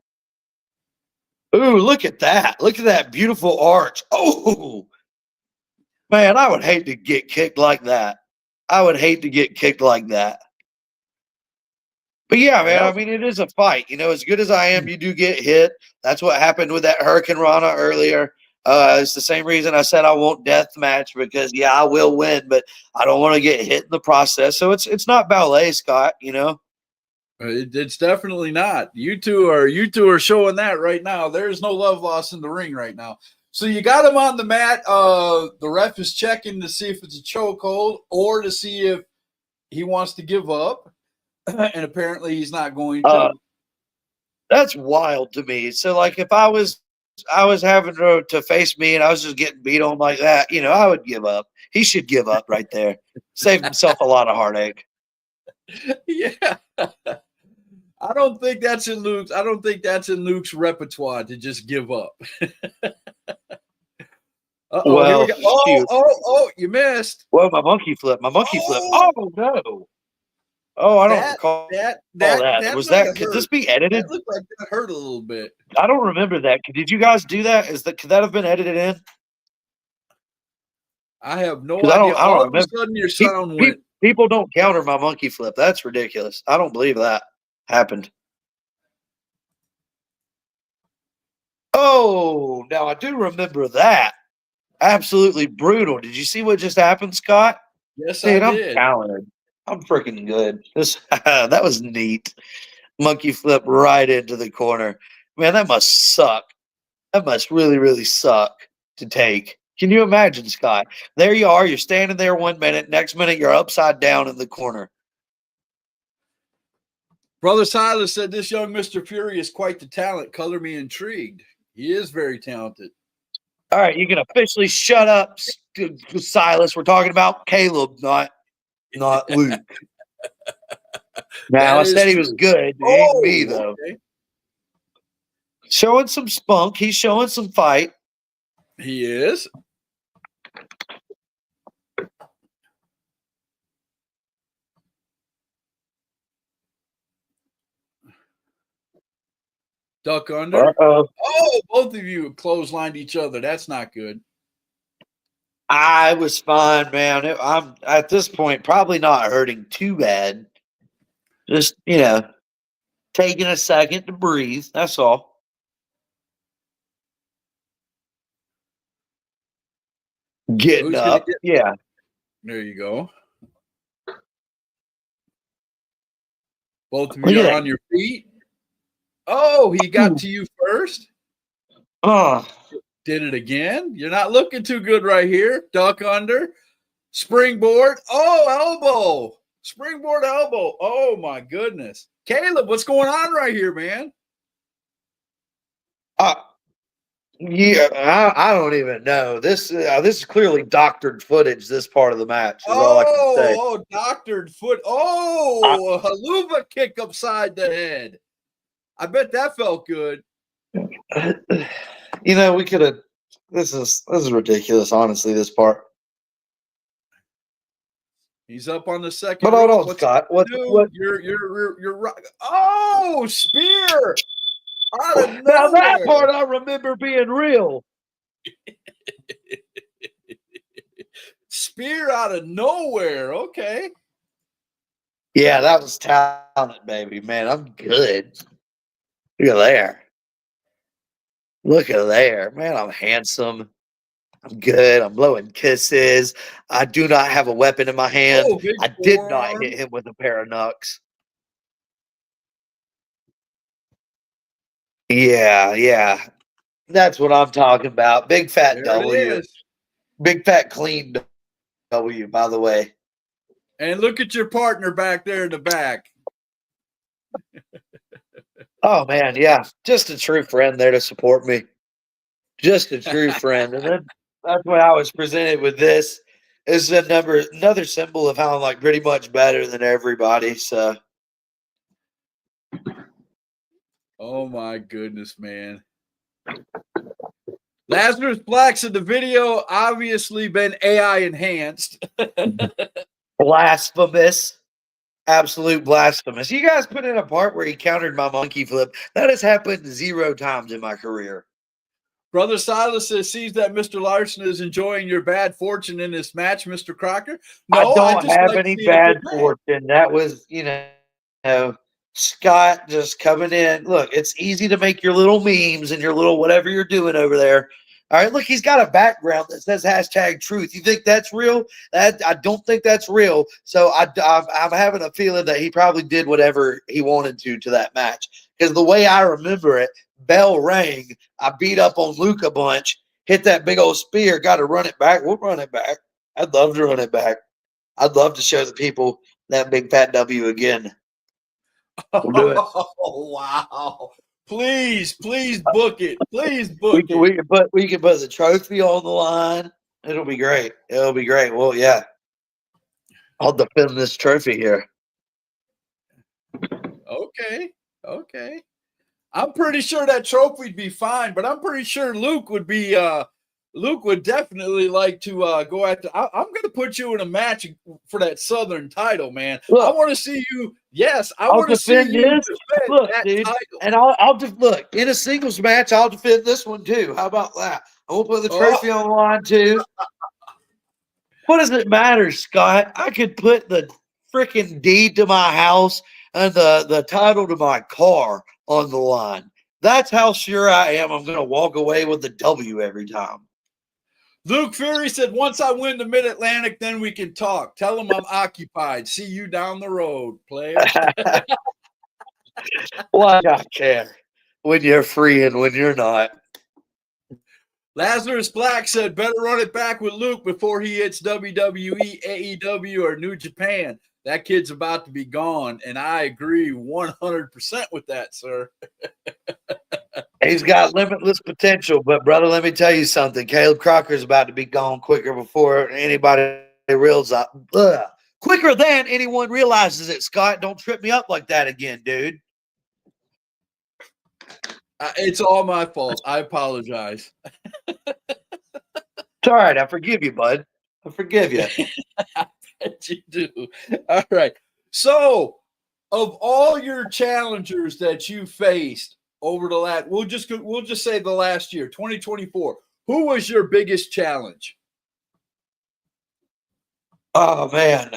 Ooh, look at that! Look at that beautiful arch. Oh man, I would hate to get kicked like that. I would hate to get kicked like that. But yeah, man, I Well, mean, it is a fight. As good as I am, you do get hit. That's what happened with that Hurricane Rana earlier. It's the same reason I said I won't death match because yeah, I will win, but I don't want to get hit in the process. So it's not ballet, Scott. it's definitely not. You two are showing that right now. There's no love lost in the ring right now. So you got him on the mat. The ref is checking to see if it's a chokehold or to see if he wants to give up. And apparently he's not going Uh, to. that's wild to me. So like if I was having to face me and I was just getting beat on like that, I would give up. He should give up right there. Save himself a lot of heartache. Yeah. I don't think that's in Luke's repertoire to just give up. Uh-oh, here we Well, go. shoot. Oh, you missed. Well, my monkey flip. Oh, Oh no. Oh, I don't that recall that all that that. that Was might that? have Could hurt. this be edited? That looked like that hurt a little bit. I don't remember that. Did you guys do that? Could that have been edited in? I have no Because idea. I don't All of a remember. sudden your sound went. People don't counter my monkey flip. That's ridiculous. I don't believe that happened. Oh, now I do remember that. Absolutely brutal. Did you see what just happened, Scott? Yes, I Dude, I'm did. talented. I'm freaking good. That was neat. Monkey flip right into the corner. Man, that must suck. That must really, really suck to take. Can you imagine, Scott? There you are. You're standing there 1 minute. Next minute, you're upside down in the corner. Brother Silas said this young Mr. Fury is quite the talent. Color me intrigued. He is very talented. All right, you can officially shut up, Silas. We're talking about Caleb, not Luke. Now, That I said is he was true. good. He ain't me, Oh, though. okay. Showing some spunk. He's showing some fight. He is. Duck under. Uh-oh. Oh, both of you clotheslined each other. That's not good. I was fine, man. I'm at this point probably not hurting too bad. Just, taking a second to breathe. That's all. Getting Who's gonna up. get? Yeah. There you go. Both of Look you at are that. on your feet. Oh, he got to you first. Oh, Did it again. You're not looking too good right here. Duck under. Springboard. Oh, elbow. Springboard elbow. Oh my goodness. Caleb, what's going on right here, man? Yeah, I don't even know. This is clearly doctored footage. This part of the match is all I can say. Doctored foot. I, A haluva kick upside the head. I bet that felt good. we could have. This is ridiculous. Honestly, this part. He's up on the second But hold rope. on, What's Scott. he do? What? You're right. Oh, spear out of Now that nowhere. part I remember being real. Spear out of nowhere. Okay. Yeah, that was talent, baby. Man, I'm good. Look at there. Look at there. Man, I'm handsome. I'm good. I'm blowing kisses. I do not have a weapon in my hand. Oh, big I did not forearm. hit him with a pair of knucks. Yeah. That's what I'm talking about. Big fat There it W. is. Big fat clean W, by the way. And look at your partner back there in the back. Oh man, yeah. Just a true friend there to support me. Just a true friend. And then that's when I was presented with this. This is another symbol of how I'm like pretty much better than everybody. So Oh my goodness, man. Lazarus Black said the video obviously been AI enhanced. blasphemous. Absolute blasphemous. You guys put in a part where he countered my monkey flip. That has happened 0 times in my career. Brother Silas says, sees that Mr. Larson is enjoying your bad fortune in this match, Mr. Crocker. No, I don't just have like any seeing a bad good match. fortune. That was, Scott just coming in. Look, it's easy to make your little memes and your little whatever you're doing over there. All right, look, he's got a background that says #truth. You think that's real? That I don't think that's real. So I'm having a feeling that he probably did whatever he wanted to that match. Because the way I remember it, bell rang. I beat up on Luke a bunch, hit that big old spear, got to run it back. We'll run it back. I'd love to run it back. I'd love to show the people that big fat W again. We'll do it. Oh, wow. Please book it. Please book We it. can put the trophy on the line. It'll be great. It'll be great. Well, yeah. I'll defend this trophy here. Okay. I'm pretty sure that trophy'd be fine, but I'm pretty sure Luke would definitely like to go after. I'm going to put you in a match for that Southern title, man. Look, I want to see you. Yes, I I'll want to see defend you this. defend Look, that dude, title. and I'll just look in a singles match. I'll defend this one too. How about that? I will put the trophy on the line too. What does it matter, Scott? I could put the freaking deed to my house and the title to my car on the line. That's how sure I am. I'm going to walk away with the W every time. Luke Fury said, once I win the Mid-Atlantic, then we can talk. Tell him I'm occupied. See you down the road, player. Why I care when you're free and when you're not. Lazarus Black said, better run it back with Luke before he hits WWE, AEW, or New Japan. That kid's about to be gone. And I agree 100% with that, sir. He's got limitless potential, but brother, let me tell you something. Caleb Crocker's about to be gone quicker before anybody realizes. Quicker than anyone realizes it, Scott. Don't trip me up like that again, dude. It's all my fault. I apologize. It's all right. I forgive you, bud. I forgive you. I bet you do. All right. So, of all your challengers that you faced over the last, we'll just say the last year, 2024. Who was your biggest challenge? Oh man.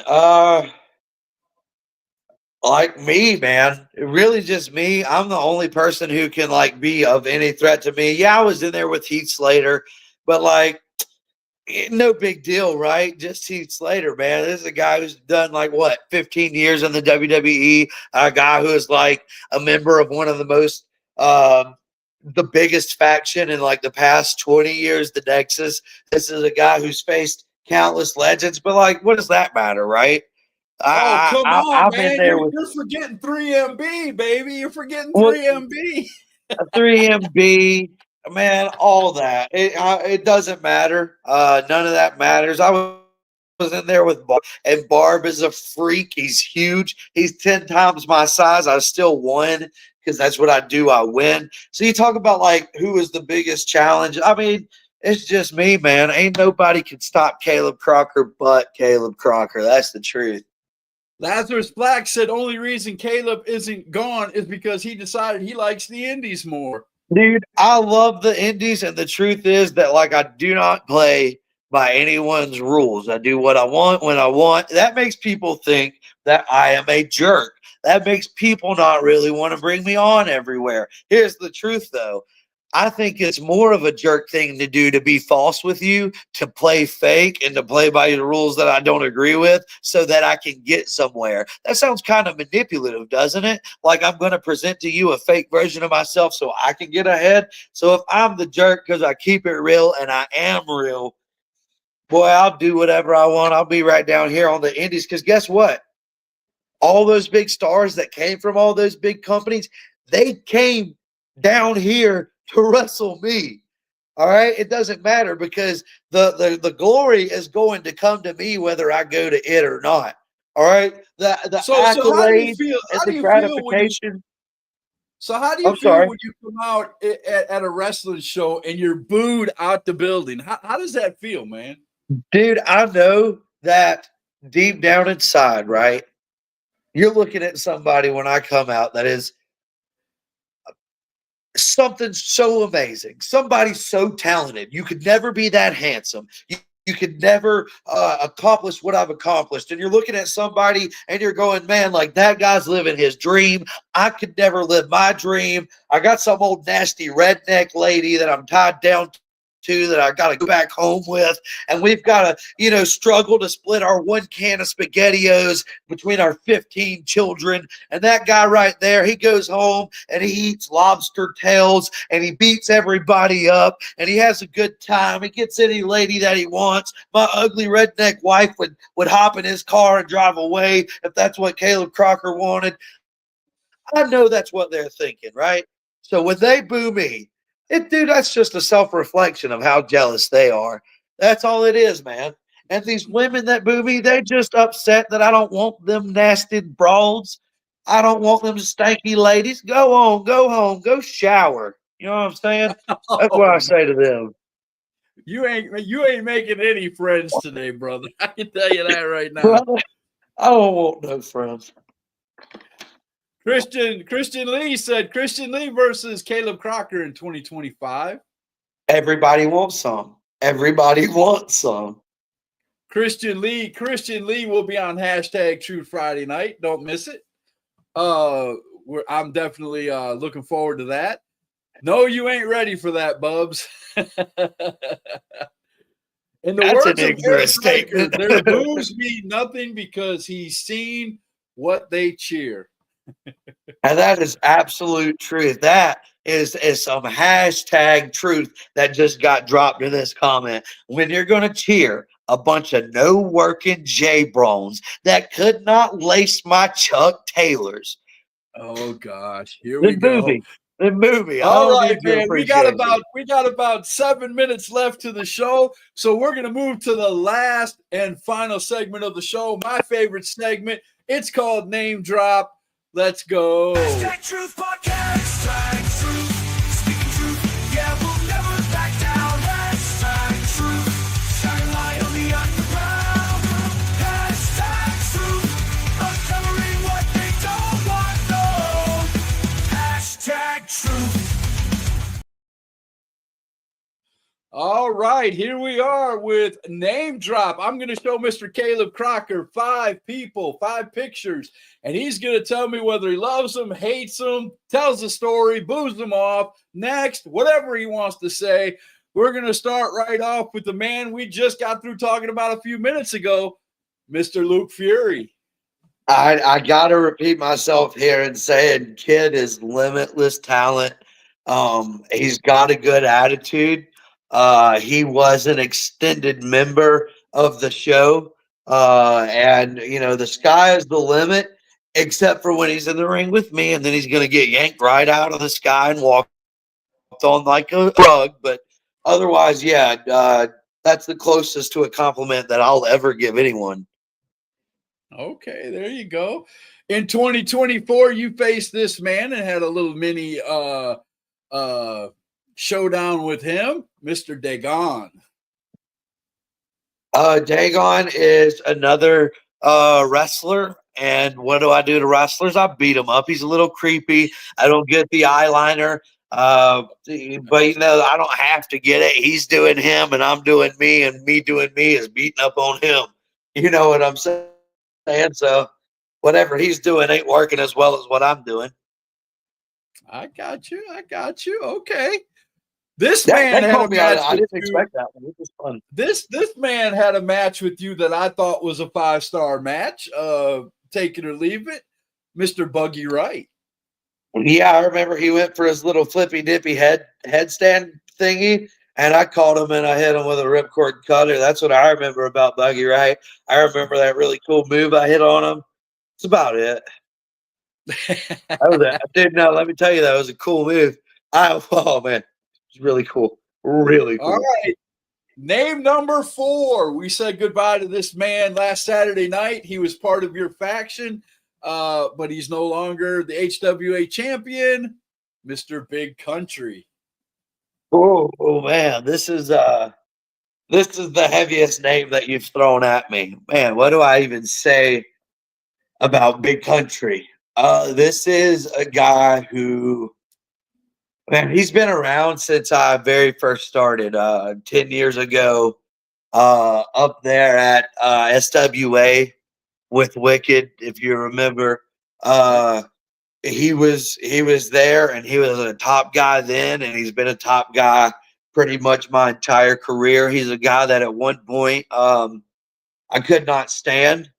Like me, man. Really just me. I'm the only person who can like be of any threat to me. Yeah, I was in there with Heath Slater, but like no big deal, right? Just Heath Slater, man. This is a guy who's done like what 15 years in the WWE. A guy who is like a member of one of the most the biggest faction in like the past 20 years, the Nexus. This is a guy who's faced countless legends, but like, what does that matter, right? Oh, come on, I'm in man. there with You're forgetting 3MB, baby. You're forgetting what 3MB. 3MB, man, all that. It doesn't matter. None of that matters. I was in there with Barb, and Barb is a freak. He's huge. He's 10 times my size. I still won because that's what I do. I win. So you talk about like who is the biggest challenge. I mean, it's just me, man. Ain't nobody can stop Caleb Crocker but Caleb Crocker. That's the truth. Lazarus Black said only reason Caleb isn't gone is because he decided he likes the Indies more. Dude, I love the Indies, and the truth is that like I do not play by anyone's rules. I do what I want when I want. That makes people think that I am a jerk. That makes people not really want to bring me on everywhere. Here's the truth though. I think it's more of a jerk thing to do to be false with you, to play fake and to play by the rules that I don't agree with so that I can get somewhere. That sounds kind of manipulative, doesn't it? Like I'm going to present to you a fake version of myself so I can get ahead. So if I'm the jerk because I keep it real and I am real, boy, I'll do whatever I want. I'll be right down here on the Indies because guess what? All those big stars that came from all those big companies, they came down here to wrestle me. All right. It doesn't matter because the glory is going to come to me whether I go to it or not. All right. The So how do you accolade feel? and How do the you feel when you gratification. how do you I'm feel sorry. when you come out at a wrestling show and you're booed out the building? How does that feel, man? Dude, I know that deep down inside, right? You're looking at somebody when I come out that is something so amazing, somebody so talented. You could never be that handsome. You could never accomplish what I've accomplished. And you're looking at somebody and you're going, man, like that guy's living his dream. I could never live my dream. I got some old nasty redneck lady that I'm tied down to that I got to go back home with. And we've got to, struggle to split our one can of SpaghettiOs between our 15 children. And that guy right there, he goes home and he eats lobster tails and he beats everybody up and he has a good time. He gets any lady that he wants. My ugly redneck wife would hop in his car and drive away if that's what Caleb Crocker wanted. I know that's what they're thinking, right? So when they boo me, dude, that's just a self-reflection of how jealous they are. That's all it is, man. And these women that boo me, they're just upset that I don't want them nasty broads. I don't want them stanky ladies. Go on, go home, go shower. You know what I'm saying? That's what I Oh, say to them. you ain't making any friends today, brother. I can tell you that right now. Brother, I don't want no friends. Christian Lee said Christian Lee versus Caleb Crocker in 2025. Everybody wants some. Everybody wants some. Christian Lee will be on hashtag True Friday Night. Don't miss it. I'm definitely looking forward to that. No, you ain't ready for that, Bubs. In the That's an words of ignorant Eric Riker, statement. their boos mean nothing because he's seen what they cheer. And that is absolute truth. That is some hashtag truth that just got dropped in this comment. When you're going to cheer a bunch of no working J-Brones that could not lace my Chuck Taylors, Oh gosh, here we then go. movie, then movie. I All don't right, need your man. appreciation. We got about 7 minutes left to the show, so we're gonna move to the last and final segment of the show. My favorite segment. It's called Name Drop. Let's go. Hashtag Truth Podcast. Hashtag Truth. Speaking truth. Yeah, we'll never back down. Hashtag Truth. Shine light on the underground. Hashtag Truth. Uncovering what they don't want known. Hashtag Truth. All right, here we are with Name Drop. I'm going to show Mr. Caleb Crocker 5 people, 5 pictures, and he's going to tell me whether he loves them, hates them, tells a story, boos them off, next, whatever he wants to say. We're going to start right off with the man we just got through talking about a few minutes ago, Mr. Luke Fury. I got to repeat myself here and saying, kid is limitless talent. He's got a good attitude. He was an extended member of the show. And the sky is the limit, except for when he's in the ring with me, and then he's going to get yanked right out of the sky and walked on like a rug. But otherwise, yeah, that's the closest to a compliment that I'll ever give anyone. Okay, there you go. In 2024, you faced this man and had a little mini showdown with him, Mr. Dagon. Dagon is another wrestler. And what do I do to wrestlers? I beat him up. He's a little creepy. I don't get the eyeliner. But I don't have to get it. He's doing him and I'm doing me, and me doing me is beating up on him. You know what I'm saying? So whatever he's doing ain't working as well as what I'm doing. I got you. I got you. Okay. This That, man that had a caught me out. match I with didn't you. expect that one. It was fun. This man had a match with you that I thought was a 5-star match. Take it or leave it, Mr. Buggy Wright. Yeah, I remember he went for his little flippy dippy headstand thingy, and I caught him and I hit him with a ripcord cutter. That's what I remember about Buggy Wright. I remember that really cool move I hit on him. That's about it. That was it. Dude, no, let me tell you, that was a cool move. Oh man, it's really cool. Really All cool. right. Name number 4. We said goodbye to this man last Saturday night. He was part of your faction, but he's no longer the HWA champion, Mr. Big Country. Oh man, this is the heaviest name that you've thrown at me. Man, what do I even say about Big Country? This is a guy who, man, he's been around since I very first started 10 years ago, up there at SWA with Wicked, if you remember. Uh, he was there, and he was a top guy then, and he's been a top guy pretty much my entire career. He's a guy that at one point I could not stand.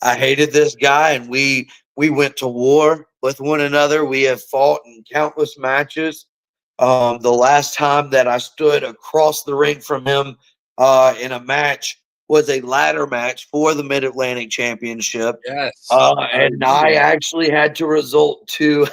I hated this guy, and we went to war with one another. We have fought in countless matches. The last time that I stood across the ring from him in a match was a ladder match for the Mid Atlantic Championship. Yes, I And remember I that. actually had to resort to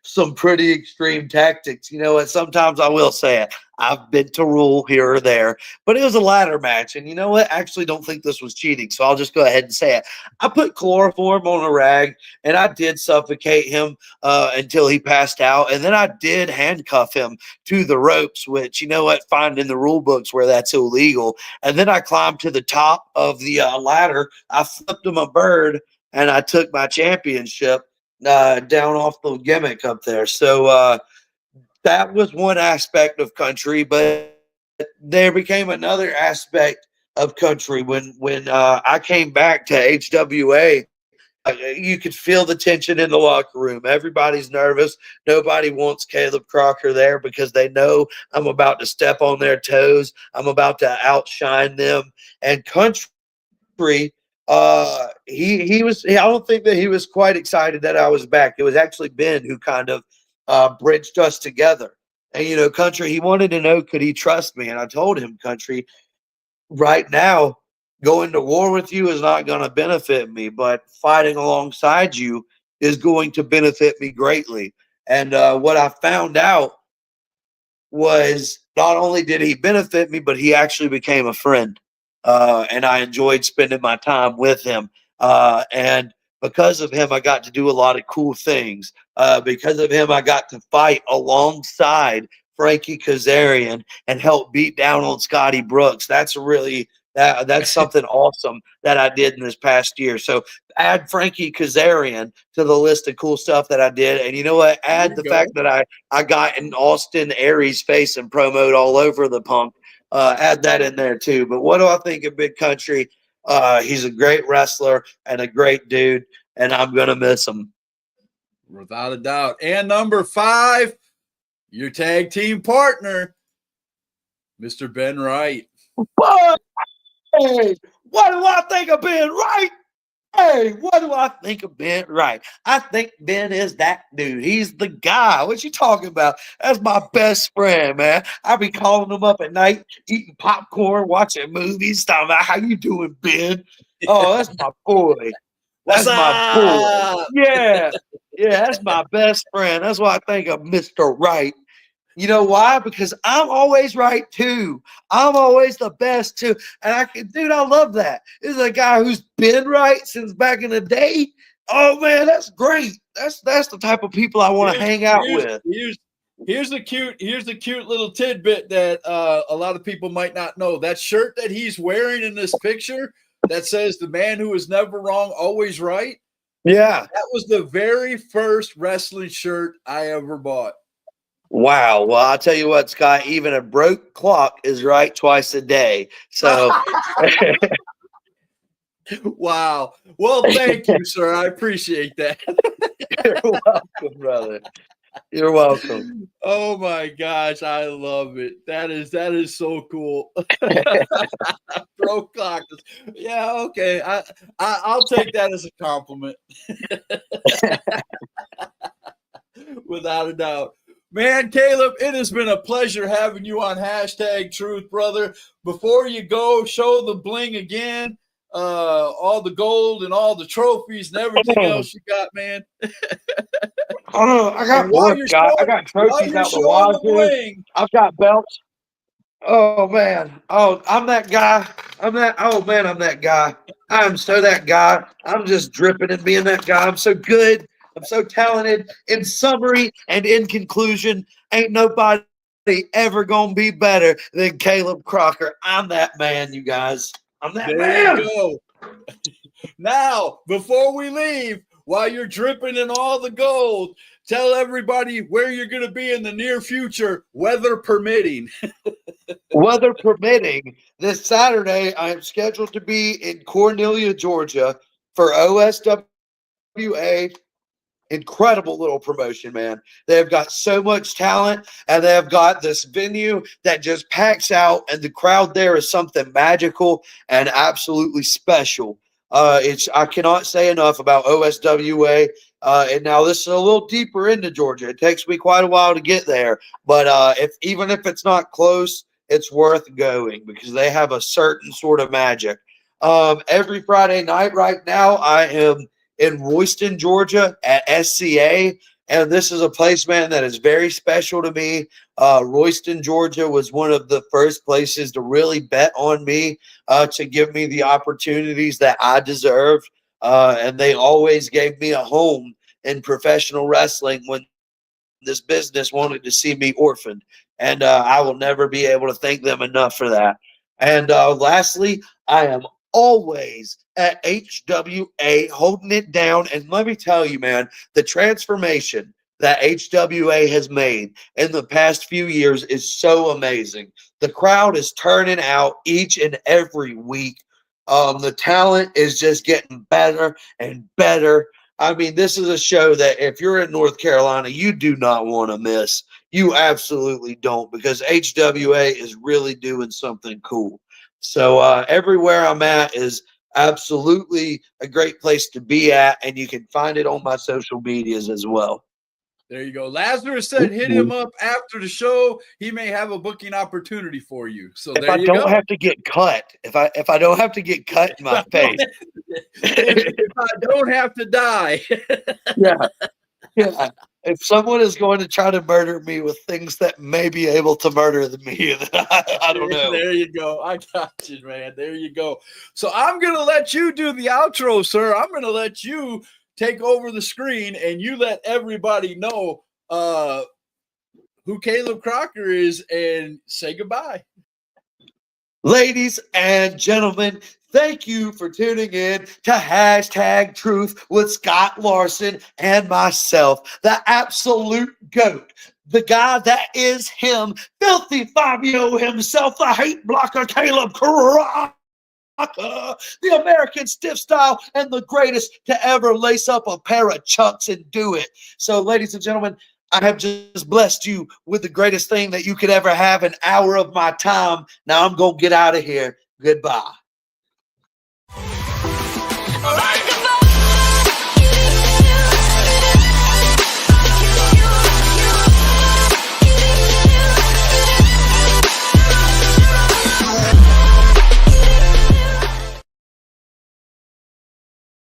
some pretty extreme tactics. You know what? Sometimes I will say it. I've been to rule here or there, but it was a ladder match. And you know what? I actually don't think this was cheating. So I'll just go ahead and say it. I put chloroform on a rag and I did suffocate him until he passed out. And then I did handcuff him to the ropes, which, you know what? Find in the rule books where that's illegal. And then I climbed to the top of the ladder. I flipped him a bird and I took my championship down off the gimmick up there. So that was one aspect of country, but there became another aspect of country when I came back to HWA. You could feel the tension in the locker room. Everybody's nervous. Nobody wants Caleb Crocker there because they know I'm about to step on their toes. I'm about to outshine them. And country, I don't think that he was quite excited that I was back. It was actually Ben who kind of bridged us together. And Country, he wanted to know, could he trust me? And I told him, Country, right now, going to war with you is not going to benefit me, but fighting alongside you is going to benefit me greatly. And what I found out was not only did he benefit me, but he actually became a friend. And I enjoyed spending my time with him. And because of him, I got to do a lot of cool things. Because of him, I got to fight alongside Frankie Kazarian and help beat down on Scotty Brooks. That's something awesome that I did in this past year. So add Frankie Kazarian to the list of cool stuff that I did. And you know what? There Add you the go. fact that I got in Austin Aries face and promoted all over the punk. Add that in there too. But what do I think of Big Country? He's a great wrestler and a great dude, and I'm gonna miss him. Without a doubt. And number 5, your tag team partner, Mr. Ben Wright. But hey, what do I think of being right? Hey, what do I think of Ben? Right. I think Ben is that dude. He's the guy. What you talking about? That's my best friend, man. I be calling him up at night, eating popcorn, watching movies, talking about how you doing, Ben? Oh, that's my boy. What's That's my boy. up? Yeah. Yeah, that's my best friend. That's what I think of Mr. Right. You know why? Because I'm always right too. I'm always the best too. And dude, I love that. This is a guy who's been right since back in the day. Oh man, that's great. That's the type of people I want to hang out with. Here's the cute little tidbit that a lot of people might not know. That shirt that he's wearing in this picture that says "The man who is never wrong, always right." Yeah. That was the very first wrestling shirt I ever bought. Wow. Well, I'll tell you what, Scott, even a broke clock is right twice a day. So Wow. Well, thank you, sir. I appreciate that. you're welcome, brother. You're welcome. Oh my gosh, I love it. That is so cool. Broke clock. Yeah, okay. I'll take that as a compliment. Without a doubt. Man, Caleb, it has been a pleasure having you on hashtag Truth, brother. Before you go, show the bling again, all the gold and all the trophies and everything else you got, man. Oh, I got more, Scott. I got trophies out the wazoo. I've got belts. Oh man. Oh, I'm that guy. I'm that guy. I'm so that guy. I'm just dripping in being that guy. I'm so good. I'm so talented. In summary and in conclusion, ain't nobody ever gonna be better than Caleb Crocker. I'm that man, you guys. I'm that man. There you go. Now, before we leave, while you're dripping in all the gold, tell everybody where you're going to be in the near future, weather permitting. Weather permitting, this Saturday, I am scheduled to be in Cornelia, Georgia for OSWA. Incredible little promotion, man. They have got so much talent, and they have got this venue that just packs out, and the crowd there is something magical and absolutely special. I cannot say enough about OSWA. And now this is a little deeper into Georgia. It takes me quite a while to get there, but even if it's not close, it's worth going because they have a certain sort of magic. Every Friday night right now, I am in Royston, Georgia at SCA. And this is a place, man, that is very special to me. Royston, Georgia was one of the first places to really bet on me, to give me the opportunities that I deserved. And they always gave me a home in professional wrestling when this business wanted to see me orphaned. And I will never be able to thank them enough for that. And lastly, I am always at HWA holding it down. And let me tell you, man, the transformation that HWA has made in the past few years is so amazing. The crowd is turning out each and every week. The talent is just getting better and better. I mean, this is a show that if you're in North Carolina, you do not want to miss. You absolutely don't, because HWA is really doing something cool. So everywhere I'm at is absolutely a great place to be at, and you can find it on my social medias as well. There you go. Lazarus said hit him up after the show. He may have a booking opportunity for you. So if there I you don't go. have to get cut, if I don't have to get cut in my face, if I don't have to die. yeah. If someone is going to try to murder me with things that may be able to murder me, then I don't know. There you go. I got you, man. There you go. So I'm going to let you do the outro, sir. I'm going to let you take over the screen and you let everybody know who Caleb Crocker is and say goodbye. Ladies and gentlemen, thank you for tuning in to Hashtag Truth with Scott Larson and myself, the absolute GOAT, the guy that is him, Filthy Fabio himself, the hate blocker Caleb Crocker, the American stiff style, and the greatest to ever lace up a pair of chucks and do it. So, ladies and gentlemen, I have just blessed you with the greatest thing that you could ever have, an hour of my time. Now I'm going to get out of here. Goodbye.